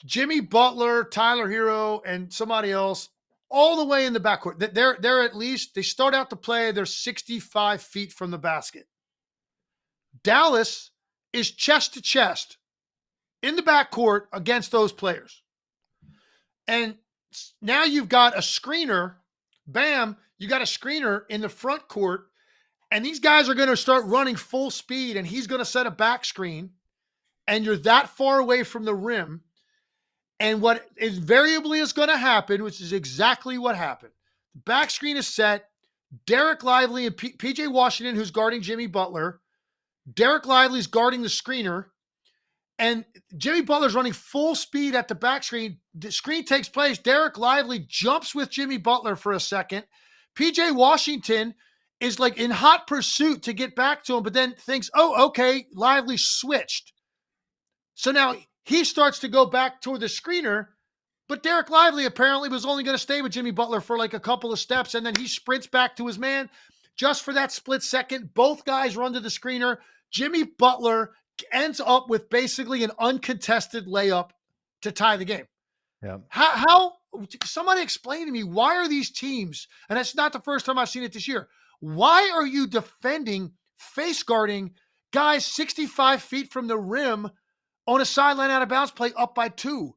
Jimmy Butler, Tyler Hero, and somebody else all the way in the backcourt. They're at least, they start out the play, they're 65 feet from the basket. Dallas is chest to chest in the backcourt against those players. And now you've got a screener, bam, you got a screener in the front court, and these guys are going to start running full speed, and he's going to set a back screen. And you're that far away from the rim. And what invariably is going to happen, which is exactly what happened. The back screen is set. Derek Lively and PJ Washington, who's guarding Jimmy Butler. Derek Lively's guarding the screener. And Jimmy Butler's running full speed at the back screen. The screen takes place. Derek Lively jumps with Jimmy Butler for a second. PJ Washington is like in hot pursuit to get back to him, but then thinks, oh, okay, Lively switched. So now he starts to go back toward the screener, but Derek Lively apparently was only going to stay with Jimmy Butler for like a couple of steps, and then he sprints back to his man just for that split second. Both guys run to the screener. Jimmy Butler ends up with basically an uncontested layup to tie the game. Yeah. How somebody explain to me, why are these teams, and it's not the first time I've seen it this year, why are you defending, face guarding guys 65 feet from the rim on a sideline out of bounds play up by 2?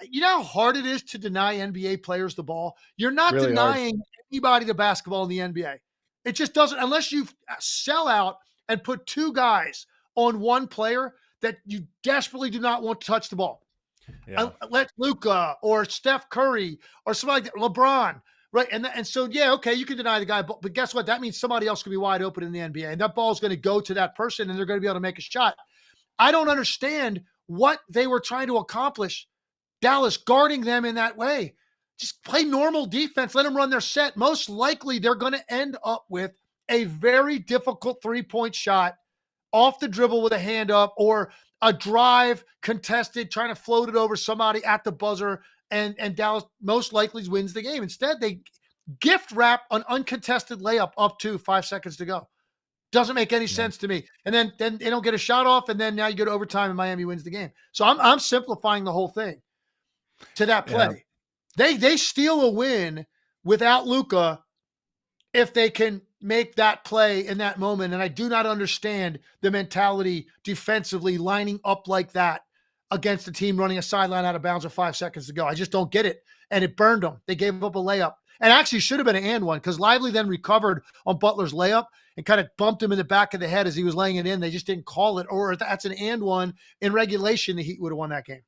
You know how hard it is to deny NBA players the ball? You're not Really hard. denying anybody the basketball in the NBA. It just doesn't, unless you sell out and put 2 guys on one player that you desperately do not want to touch the ball. Yeah. Let Luka or Steph Curry or somebody like that, LeBron, right? And so, yeah, okay, you can deny the guy, but guess what? That means somebody else can be wide open in the NBA, and that ball is going to go to that person, and they're going to be able to make a shot. I don't understand what they were trying to accomplish, Dallas, guarding them in that way. Just play normal defense. Let them run their set. Most likely, they're going to end up with a very difficult 3-point shot off the dribble with a hand up, or a drive contested, trying to float it over somebody at the buzzer, and Dallas most likely wins the game. Instead, they gift wrap an uncontested layup up to 5 seconds to go. Doesn't make any sense to me. And then they don't get a shot off, and then now you go to overtime and Miami wins the game. So I'm simplifying the whole thing to that play. Yeah. They steal a win without Luka if they can make that play in that moment. And I do not understand the mentality defensively lining up like that against a team running a sideline out of bounds with 5 seconds to go. I just don't get it. And it burned them. They gave up a layup. And actually should have been an and one, because Lively then recovered on Butler's layup and kind of bumped him in the back of the head as he was laying it in. They just didn't call it. Or if that's an and one in regulation, the Heat would have won that game.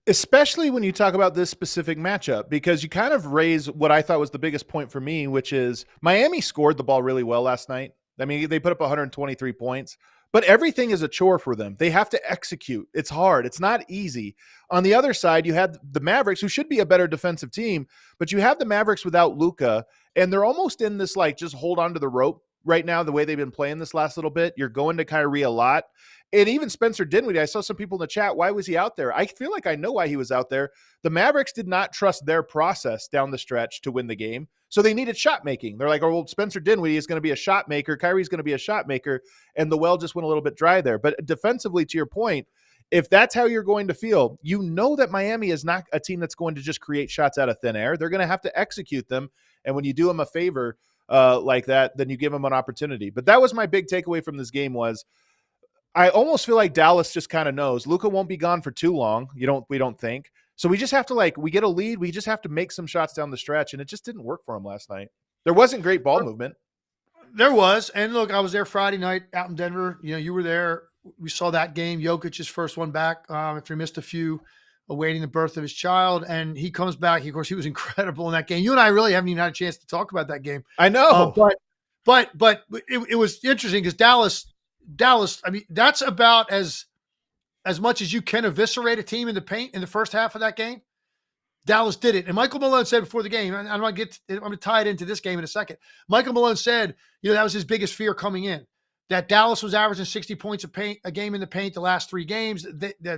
Especially when you talk about this specific matchup, because you kind of raise what I thought was the biggest point for me, which is Miami scored the ball really well last night. I mean, they put up 123 points, but everything is a chore for them. They have to execute. It's hard. It's not easy. On the other side, you had the Mavericks, who should be a better defensive team, but you have the Mavericks without Luka, and they're almost in this, like, just hold on to the rope right now, the way they've been playing this last little bit. You're going to Kyrie a lot. And even Spencer Dinwiddie, I saw some people in the chat, why was he out there? I feel like I know why he was out there. The Mavericks did not trust their process down the stretch to win the game. So they needed shot making. They're like, oh, well, Spencer Dinwiddie is going to be a shot maker. Kyrie's going to be a shot maker. And the well just went a little bit dry there. But defensively, to your point, if that's how you're going to feel, you know that Miami is not a team that's going to just create shots out of thin air. They're going to have to execute them. And when you do them a favor like that, then you give them an opportunity. But that was my big takeaway from this game was, I almost feel like Dallas just kind of knows Luka won't be gone for too long. We don't think. So we just have to, we get a lead. We just have to make some shots down the stretch. And it just didn't work for him last night. There wasn't great ball movement. There was. And look, I was there Friday night out in Denver. You know, you were there. We saw that game. Jokic's first one back after he missed a few, awaiting the birth of his child. And he comes back. Of course, he was incredible in that game. You and I really haven't even had a chance to talk about that game. I know. But it was interesting because Dallas, I mean, that's about as much as you can eviscerate a team in the paint in the first half of that game. Dallas did it. And Michael Malone said before the game, and I'm going to tie it into this game in a second. Michael Malone said, that was his biggest fear coming in, that Dallas was averaging 60 points a game in the paint the last 3 games.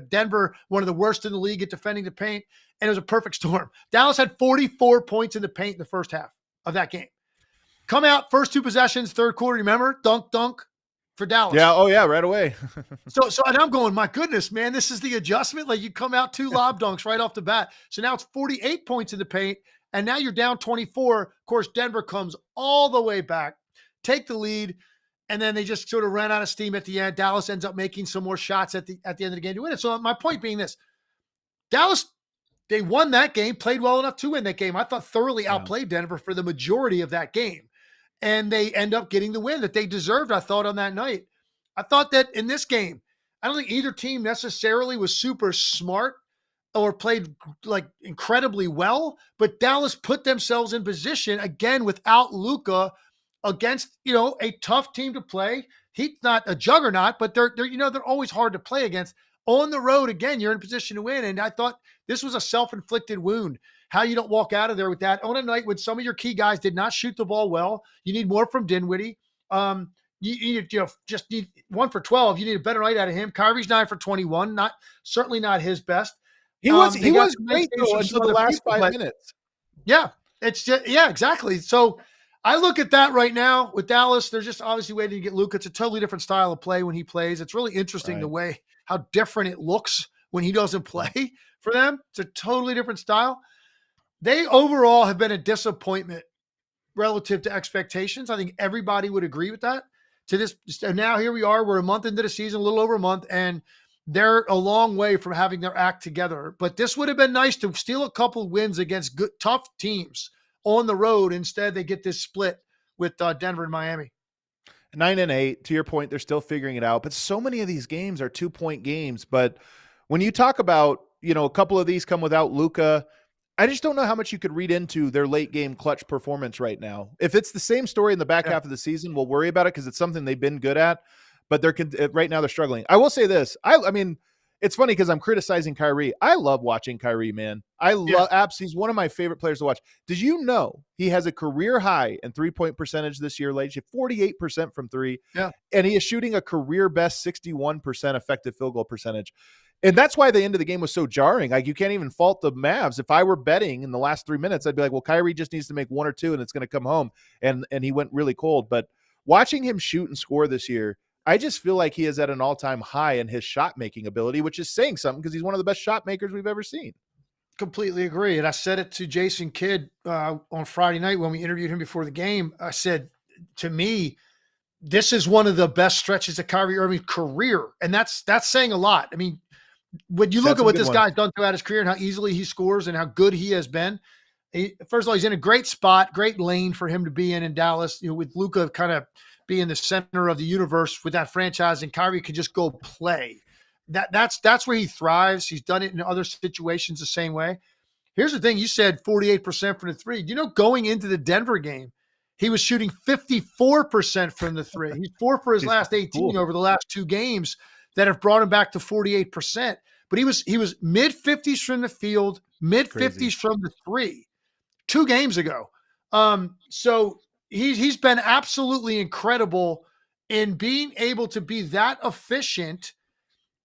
Denver, one of the worst in the league at defending the paint, and it was a perfect storm. Dallas had 44 points in the paint in the first half of that game. Come out, first 2 possessions, third quarter, remember? Dunk. For Dallas. Yeah. Oh yeah. Right away. So and I'm going, my goodness, man, this is the adjustment. Like, you come out 2 lob dunks right off the bat. So now it's 48 points in the paint, and now you're down 24. Of course, Denver comes all the way back, take the lead, and then they just sort of ran out of steam at the end. Dallas ends up making some more shots at the end of the game to win it. So my point being this: Dallas, they won that game, played well enough to win that game. I thought thoroughly outplayed Denver for the majority of that game. And they end up getting the win that they deserved, I thought, on that night. I thought that in this game, I don't think either team necessarily was super smart or played incredibly well, but Dallas put themselves in position again without Luka against, a tough team to play. He's not a juggernaut, but they're always hard to play against. On the road, again, you're in position to win. And I thought this was a self-inflicted wound. How you don't walk out of there with that on a night when some of your key guys did not shoot the ball well. You need more from Dinwiddie. You just need 1 for 12. You need a better night out of him. Kyrie's 9 for 21. Certainly not his best. He was great though until the last 5 minutes. Yeah, exactly. So I look at that right now with Dallas. They're just obviously waiting to get Luka. It's a totally different style of play when he plays. It's really interesting the way how different it looks when he doesn't play for them. It's a totally different style. They overall have been a disappointment relative to expectations. I think everybody would agree with that. And now here we are. We're a month into the season, a little over a month, and they're a long way from having their act together. But this would have been nice to steal a couple of wins against good, tough teams on the road. Instead, they get this split with Denver and Miami. 9-8. To your point, they're still figuring it out. But so many of these games are 2-point games. But when you talk about, a couple of these come without Luka, I just don't know how much you could read into their late game clutch performance right now. If it's the same story in the back half of the season, we'll worry about it because it's something they've been good at. But right now they're struggling. I will say this. I mean, it's funny because I'm criticizing Kyrie. I love watching Kyrie, man. He's one of my favorite players to watch. Did you know he has a career high in 3-point percentage this year, late? 48% from three. Yeah. And he is shooting a career best 61% effective field goal percentage. And that's why the end of the game was so jarring. Like, you can't even fault the Mavs. If I were betting in the last 3 minutes, I'd be like, well, Kyrie just needs to make 1 or 2 and it's going to come home. And he went really cold. But watching him shoot and score this year, I just feel like he is at an all-time high in his shot-making ability, which is saying something because he's one of the best shot makers we've ever seen. Completely agree. And I said it to Jayson Kidd on Friday night when we interviewed him before the game. I said, to me, this is one of the best stretches of Kyrie Irving's career. And that's saying a lot. I mean, when you look at what this guy's done throughout his career and how easily he scores and how good he has been, first of all, he's in a great spot, great lane for him to be in Dallas, with Luka kind of being the center of the universe with that franchise, and Kyrie could just go play. That's where he thrives. He's done it in other situations the same way. Here's the thing. You said 48% from the three. Going into the Denver game, he was shooting 54% from the three. He's 4 for his last 18 over the last 2 games that have brought him back to 48%. But he was mid-50s from the field, mid-50s from the three 2 games ago. So he's been absolutely incredible in being able to be that efficient,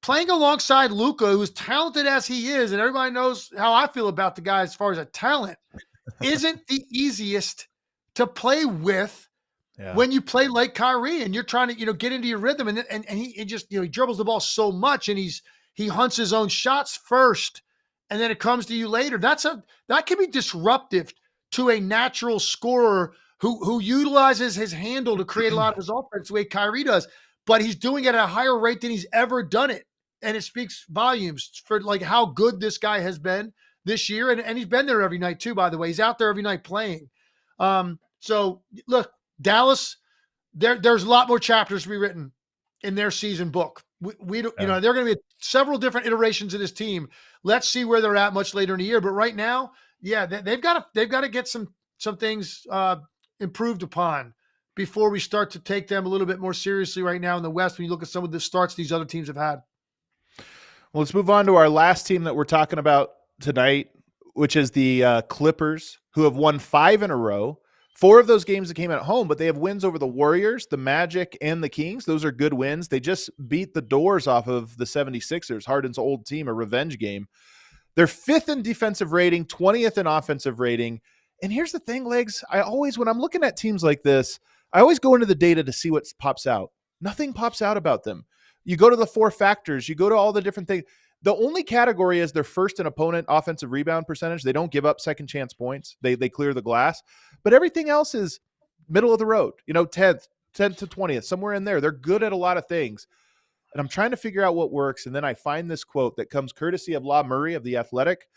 playing alongside Luka, who's talented as he is, and everybody knows how I feel about the guy as far as a talent, isn't the easiest to play with when you play like Kyrie and you're trying to, get into your rhythm. And he just, he dribbles the ball so much and he hunts his own shots first and then it comes to you later. That can be disruptive to a natural scorer who utilizes his handle to create a lot of his offense the way Kyrie does, but he's doing it at a higher rate than he's ever done it. And it speaks volumes for like how good this guy has been this year. And he's been there every night too, by the way. He's out there every night playing. So look, Dallas, there's a lot more chapters to be written in their season book. We don't, there are going to be several different iterations of this team. Let's see where they're at much later in the year. But right now, they've got to get some things improved upon before we start to take them a little bit more seriously right now in the West. When you look at some of the starts these other teams have had. Well, let's move on to our last team that we're talking about tonight, which is the Clippers, who have won 5 in a row. 4 of those games that came at home, but they have wins over the Warriors, the Magic, and the Kings. Those are good wins. They just beat the doors off of the 76ers, Harden's old team, a revenge game. They're 5th in defensive rating, 20th in offensive rating. And here's the thing, Legs. When I'm looking at teams like this, I always go into the data to see what pops out. Nothing pops out about them. You go to the 4 factors. You go to all the different things. The only category is they're first in opponent offensive rebound percentage. They don't give up second chance points. They clear the glass. But everything else is middle of the road, 10th to 20th, somewhere in there. They're good at a lot of things. And I'm trying to figure out what works. And then I find this quote that comes courtesy of La Murray of The Athletic.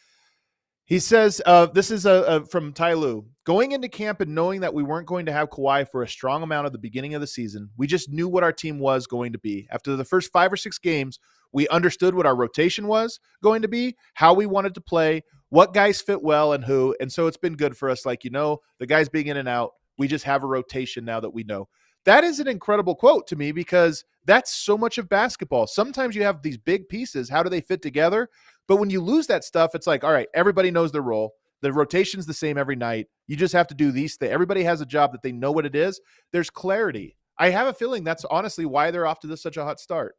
He says, this is from Ty Lue. Going into camp and knowing that we weren't going to have Kawhi for a strong amount at the beginning of the season, we just knew what our team was going to be. After the first 5 or 6 games, we understood what our rotation was going to be, how we wanted to play, what guys fit well and who. And so it's been good for us. Like, the guys being in and out, we just have a rotation now that we know. That is an incredible quote to me because that's so much of basketball. Sometimes you have these big pieces. How do they fit together? But when you lose that stuff, it's like, all right, everybody knows their role. The rotation's the same every night. You just have to do these things. Everybody has a job that they know what it is. There's clarity. I have a feeling that's honestly why they're off to such a hot start.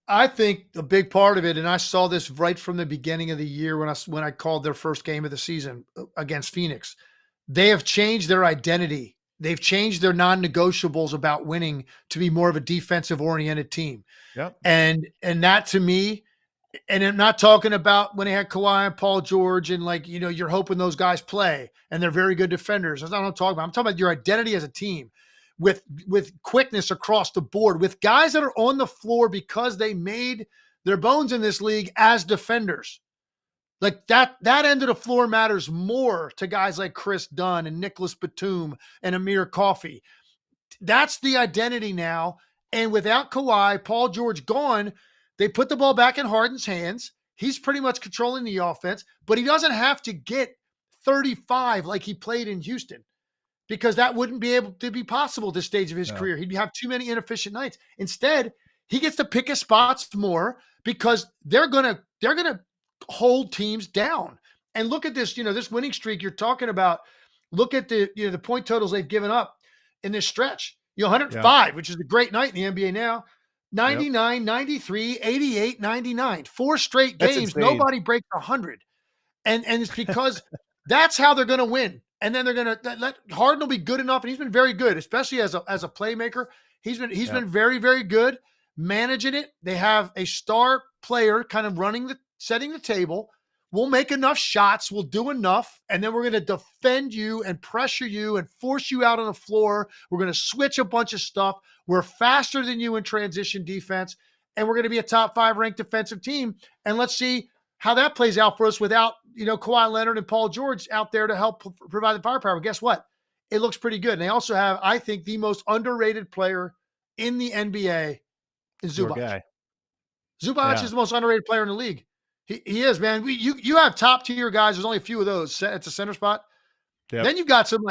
I think a big part of it, and I saw this right from the beginning of the year when I called their first game of the season against Phoenix, they have changed their identity. They've changed their non-negotiables about winning to be more of a defensive-oriented team. Yep. And that to me And I'm not talking about when they had Kawhi and Paul George and you're hoping those guys play and they're very good defenders. That's not what I'm talking about. I'm talking about your identity as a team with quickness across the board, with guys that are on the floor because they made their bones in this league as defenders. Like that end of the floor matters more to guys like Chris Dunn and Nicholas Batum and Amir Coffey. That's the identity now. And without Kawhi, Paul George gone, they put the ball back in Harden's hands. He's pretty much controlling the offense, but he doesn't have to get 35 like he played in Houston, because that wouldn't be able to be possible at this stage of his career. He'd have too many inefficient nights. Instead, he gets to pick his spots more because they're gonna hold teams down. And look at this, this winning streak you're talking about. Look at the point totals they've given up in this stretch. 105, which is a great night in the NBA now. 99, 93, 88, 99. 4 straight games. Nobody breaks 100. And it's because that's how they're going to win. And then they're going to let Harden will be good enough. And he's been very good, especially as a playmaker. He's been very, very good managing it. They have a star player kind of setting the table. We'll make enough shots. We'll do enough. And then we're going to defend you and pressure you and force you out on the floor. We're going to switch a bunch of stuff. We're faster than you in transition defense. And we're going to be a top 5 ranked defensive team. And let's see how that plays out for us without, Kawhi Leonard and Paul George out there to help provide the firepower. Guess what? It looks pretty good. And they also have, I think, the most underrated player in the NBA is Zubac. Zubac is the most underrated player in the league. He is, man. You have top tier guys. There's only a few of those at the center spot. Yep. Then you've got some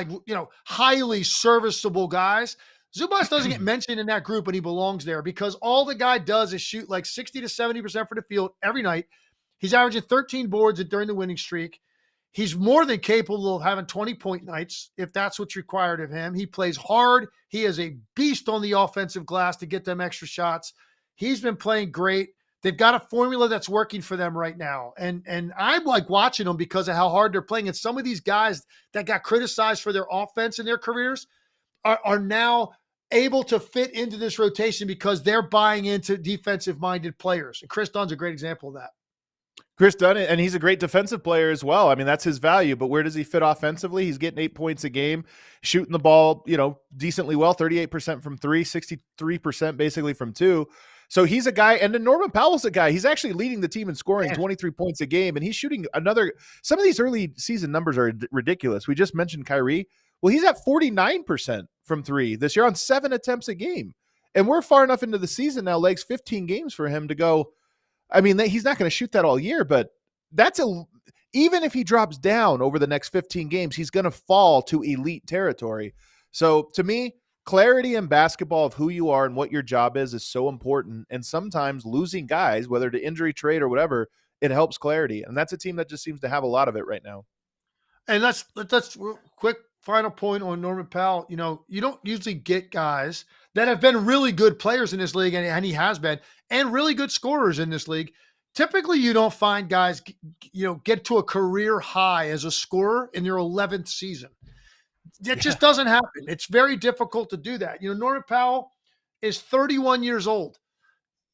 highly serviceable guys. Zubac doesn't get mentioned in that group, and he belongs there because all the guy does is shoot 60 to 70% for the field every night. He's averaging 13 boards during the winning streak. He's more than capable of having 20-point nights if that's what's required of him. He plays hard. He is a beast on the offensive glass to get them extra shots. He's been playing great. They've got a formula that's working for them right now. And I'm watching them because of how hard they're playing. And some of these guys that got criticized for their offense in their careers are now able to fit into this rotation because they're buying into defensive-minded players. And Chris Dunn's a great example of that. Chris Dunn, and he's a great defensive player as well. I mean, that's his value, but where does he fit offensively? He's getting 8 points a game, shooting the ball, decently well, 38% from 3, 63% basically from 2. So he's a guy, and then Norman Powell's a guy. He's actually leading the team in scoring 23 points a game, and he's shooting some of these early season numbers are ridiculous. We just mentioned Kyrie. Well, he's at 49% from 3 this year on 7 attempts a game. And we're far enough into the season now, legs 15 games for him to go. I mean, he's not going to shoot that all year, but even if he drops down over the next 15 games, he's going to fall to elite territory. So to me, clarity in basketball of who you are and what your job is so important. And sometimes losing guys, whether to injury, trade, or whatever, it helps clarity. And that's a team that just seems to have a lot of it right now. And let's quick final point on Norman Powell. You don't usually get guys that have been really good players in this league, and he has been, and really good scorers in this league. Typically, you don't find guys, get to a career high as a scorer in their 11th season. It just doesn't happen. It's very difficult to do that. Norman Powell is 31 years old.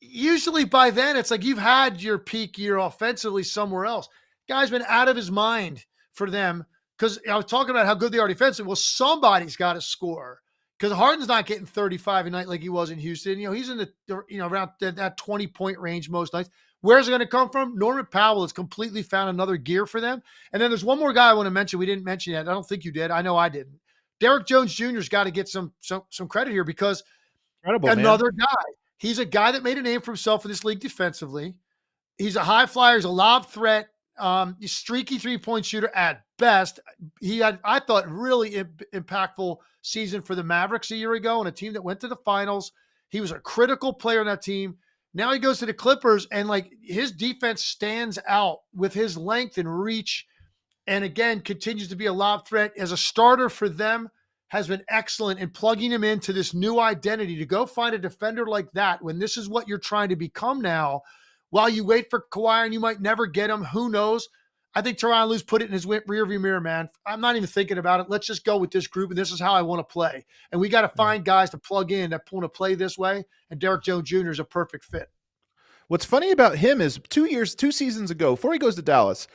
Usually by then, it's like you've had your peak year offensively somewhere else. Guy's been out of his mind for them because I was talking about how good they are defensively. Well, somebody's got to score because Harden's not getting 35 a night like he was in Houston. He's in the around that 20-point range most nights. Where's it going to come from? Norman Powell has completely found another gear for them. And then there's one more guy I want to mention. We didn't mention yet. I don't think you did. I know I didn't. Derrick Jones Jr.'s got to get some credit here because another guy. He's a guy that made a name for himself in this league defensively. He's a high flyer. He's a lob threat. Streaky 3-point shooter at best. He had, I thought, really impactful season for the Mavericks a year ago and a team that went to the finals. He was a critical player on that team. Now he goes to the Clippers and his defense stands out with his length and reach. And again, continues to be a lob threat as a starter for them, has been excellent in plugging him into this new identity to go find a defender like that when this is what you're trying to become now. While you wait for Kawhi and you might never get him, who knows? I think Tyronn Lue's put it in his rearview mirror, man. I'm not even thinking about it. Let's just go with this group, and this is how I want to play. And we got to find guys to plug in that want to play this way, and Derrick Jones Jr. is a perfect fit. What's funny about him is 2 seasons ago, before he goes to Dallas,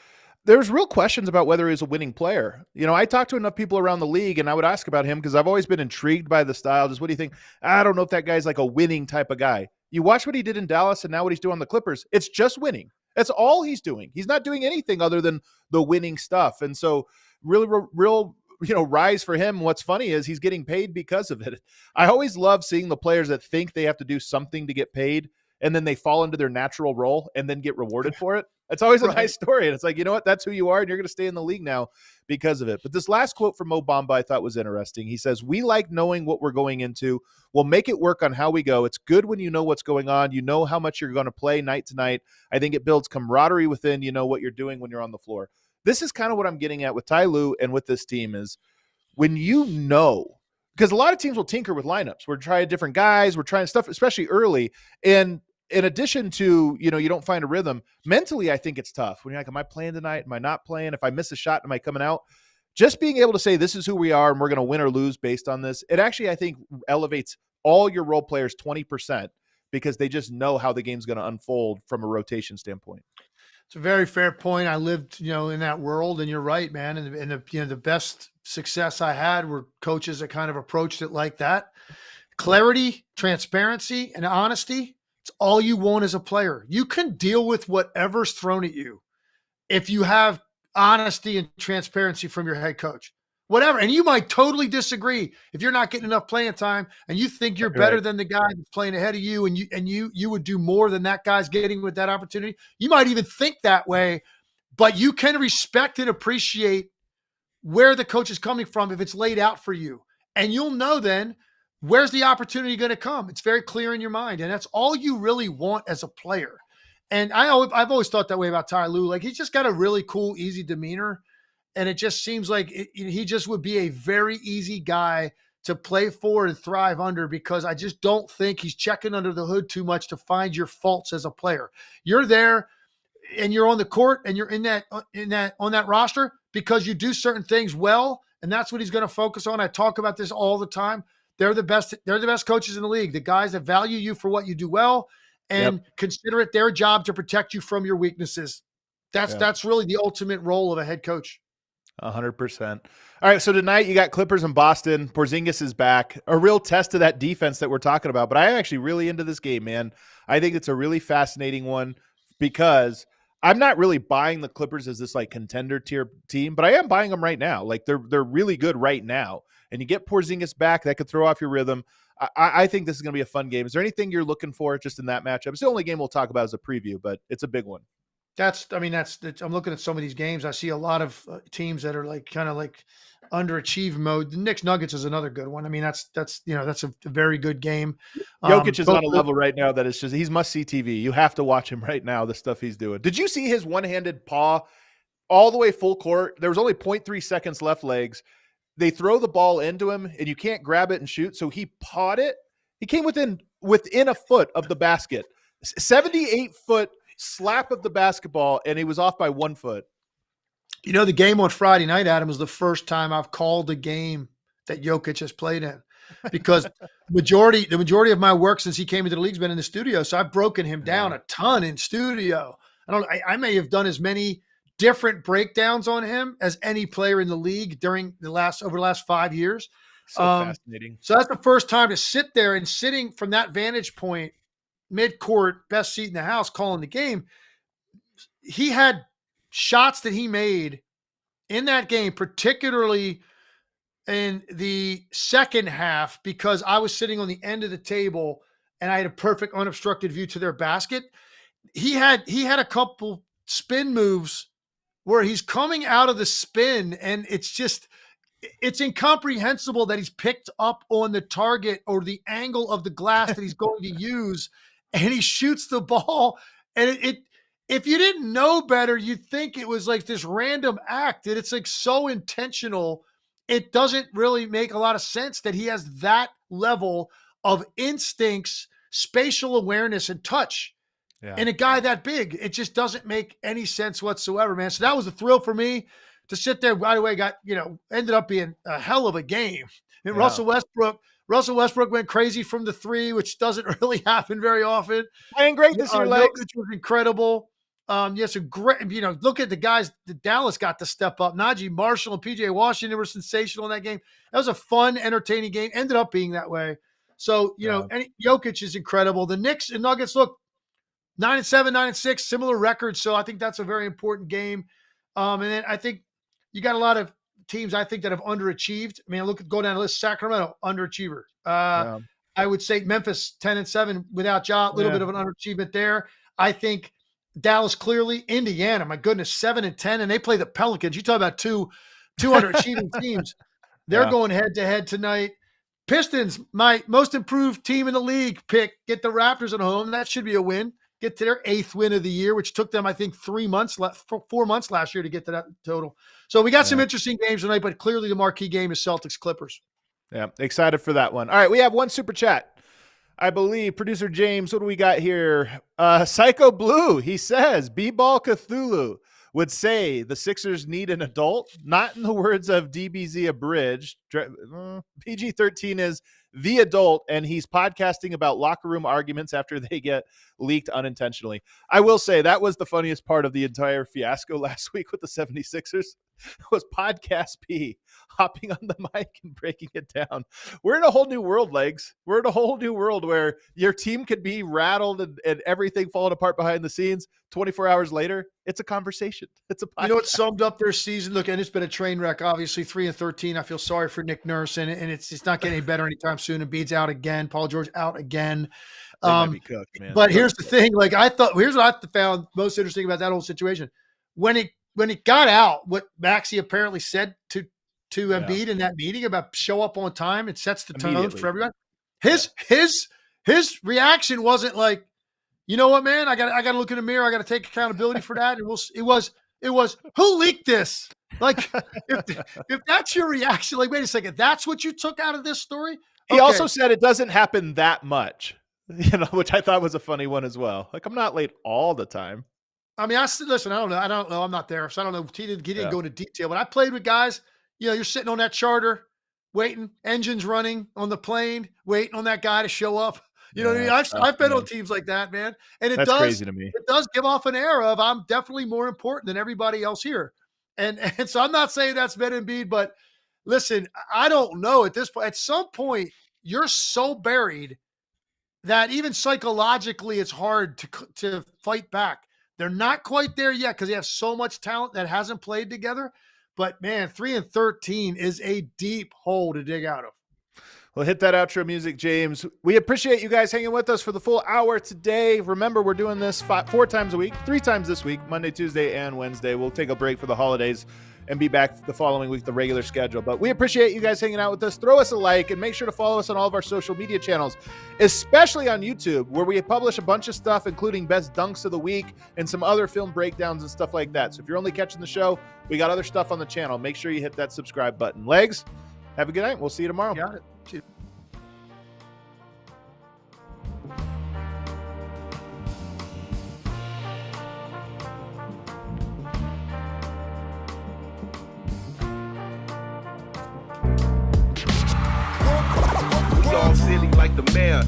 there's real questions about whether he's a winning player. I talked to enough people around the league, and I would ask about him because I've always been intrigued by the style. Just what do you think? I don't know if that guy's like a winning type of guy. You watch what he did in Dallas and now what he's doing on the Clippers. It's just winning. That's all he's doing. He's not doing anything other than the winning stuff. And so really real, rise for him. What's funny is he's getting paid because of it. I always love seeing the players that think they have to do something to get paid, and then they fall into their natural role and then get rewarded for it. It's always a nice story. And it's like, you know what? That's who you are, and you're going to stay in the league now because of it. But this last quote from Mo Bamba I thought was interesting. He says, "We like knowing what we're going into. We'll make it work on how we go. It's good when you know what's going on. You know how much you're going to play night to night. I think it builds camaraderie within, what you're doing when you're on the floor." This is kind of what I'm getting at with Ty Lue and with this team is when because a lot of teams will tinker with lineups. We're trying different guys. We're trying stuff, especially early. And in addition to, you don't find a rhythm, mentally, I think it's tough. When you're like, am I playing tonight? Am I not playing? If I miss a shot, am I coming out? Just being able to say, this is who we are, and we're going to win or lose based on this, it actually, I think, elevates all your role players 20% because they just know how the game's going to unfold from a rotation standpoint. It's a very fair point. I lived, in that world, and you're right, man. And the best success I had were coaches that kind of approached it like that. Clarity, transparency, and honesty. It's all you want as a player. You can deal with whatever's thrown at you if you have honesty and transparency from your head coach. Whatever. And you might totally disagree if you're not getting enough playing time and you think you're better than the guy that's playing ahead of you, and you would do more than that guy's getting with that opportunity. You might even think that way, but you can respect and appreciate where the coach is coming from if it's laid out for you. And you'll know then where's the opportunity going to come. It's very clear in your mind. And that's all you really want as a player. And I've always thought that way about Ty Lue. Like, he's just got a really cool, easy demeanor. And it just seems like he just would be a very easy guy to play for and thrive under, because I just don't think he's checking under the hood too much to find your faults as a player. You're there and you're on the court and you're on that roster because you do certain things well. And that's what he's going to focus on. I talk about this all the time. They're the best coaches in the league. The guys that value you for what you do well and consider it their job to protect you from your weaknesses. That's really the ultimate role of a head coach. 100%. All right, so tonight you got Clippers in Boston. Porzingis is back. A real test of that defense that we're talking about. But I'm actually really into this game, man. I think it's a really fascinating one because I'm not really buying the Clippers as this like contender tier team, but I am buying them right now. Like they're really good right now. And you get Porzingis back, that could throw off your rhythm. I think this is going to be a fun game. Is there anything you're looking for just in that matchup? It's the only game we'll talk about as a preview, but it's a big one. I'm looking at some of these games. I see a lot of teams that are kind of underachieve mode. The Knicks Nuggets is another good one. I mean, that's a very good game. Jokic is on a level right now that it's just, he's must see TV. You have to watch him right now, the stuff he's doing. Did you see his one-handed paw all the way full court? There was only 0.3 seconds left, legs. They throw the ball into him and you can't grab it and shoot. So he pawed it. He came within a foot of the basket, 78-foot slap of the basketball, and he was off by 1 foot. The game on Friday night, Adam, was the first time I've called a game that Jokic has played in, because the majority of my work since he came into the league has been in the studio. So I've broken him down a ton in studio. I may have done as many different breakdowns on him as any player in the league over the last 5 years. So fascinating. So that's the first time to sit there, and sitting from that vantage point, mid-court, best seat in the house, calling the game. He had shots that he made in that game, particularly in the second half, because I was sitting on the end of the table and I had a perfect unobstructed view to their basket. He had a couple spin moves where he's coming out of the spin, and it's incomprehensible that he's picked up on the target or the angle of the glass that he's going to use, and he shoots the ball. And if you didn't know better, you'd think it was like this random act, and it's like so intentional. It doesn't really make a lot of sense that he has that level of instincts, spatial awareness, and touch. Yeah. And a guy that big, it just doesn't make any sense whatsoever, man. So that was a thrill for me to sit there, by the way, ended up being a hell of a game. And Russell Westbrook went crazy from the three, which doesn't really happen very often. Playing great this year, Legs. Jokic was incredible. Yes, a great, look at the guys that Dallas got to step up. Najee Marshall and PJ Washington were sensational in that game. That was a fun, entertaining game. Ended up being that way. So, Jokic is incredible. The Knicks and Nuggets, look, 9-7, 9-6, similar records. So I think that's a very important game. And then I think you got a lot of teams, I think, that have underachieved. I mean, go down the list. Sacramento, underachiever. I would say Memphis, 10-7 without Ja, a little bit of an underachievement there. I think Dallas, clearly. Indiana, my goodness, 7-10, and they play the Pelicans. You talk about two underachieving teams. They're going head-to-head tonight. Pistons, my most improved team in the league pick, get the Raptors at home. That should be a win. Get to their 8th win of the year, which took them, I think, 4 months last year to get to that total. So we got some interesting games tonight, but clearly the marquee game is Celtics-Clippers. Yeah, excited for that one. All right, we have one super chat. I believe producer James, what do we got here? Psycho Blue, he says, B-Ball Cthulhu would say the Sixers need an adult, not in the words of DBZ Abridged. PG-13 is the adult, and he's podcasting about locker room arguments after they get leaked unintentionally. I will say that was the funniest part of the entire fiasco last week with the 76ers was Podcast P hopping on the mic and breaking it down. We're in a whole new world, Legs. We're in a whole new world where your team could be rattled and everything falling apart behind the scenes. 24 hours later, it's a conversation. It's a podcast. You know what summed up their season? Look, and it's been a train wreck, obviously, 3-13. I feel sorry for Nick Nurse, and it's not getting any better anytime soon. Embiid's out again. Paul George out again. They might be cooked, man. But here's the thing. Here's what I found most interesting about that whole situation. When it got out, what Maxey apparently said to Embiid in that meeting about show up on time, it sets the tone for everyone. His reaction wasn't like, you know what, man, I got to look in the mirror. I got to take accountability for that. It was who leaked this? Like, if that's your reaction, like, wait a second, that's what you took out of this story? He also said it doesn't happen that much, which I thought was a funny one as well. Like, I'm not late all the time. I mean, listen, I don't know. I'm not there. So I don't know. He didn't go into detail, but I played with guys, you're sitting on that charter, waiting, engines running on the plane, waiting on that guy to show up. You know what I mean? I've been on teams like that, man. And that's crazy to me. It does give off an air of I'm definitely more important than everybody else here. And so I'm not saying that's Ben Embiid, but listen, I don't know at this point. At some point, you're so buried that even psychologically it's hard to fight back. They're not quite there yet because they have so much talent that hasn't played together. But, man, 3-13 is a deep hole to dig out of. Well, hit that outro music, James. We appreciate you guys hanging with us for the full hour today. Remember, we're doing this 4 times a week, 3 times this week, Monday, Tuesday, and Wednesday. We'll take a break for the holidays and be back the following week, the regular schedule. But we appreciate you guys hanging out with us. Throw us a like and make sure to follow us on all of our social media channels, especially on YouTube, where we publish a bunch of stuff, including best dunks of the week and some other film breakdowns and stuff like that. So if you're only catching the show, we got other stuff on the channel. Make sure you hit that subscribe button. Legs, have a good night. We'll see you tomorrow. Got it. See you. All silly like the mayor.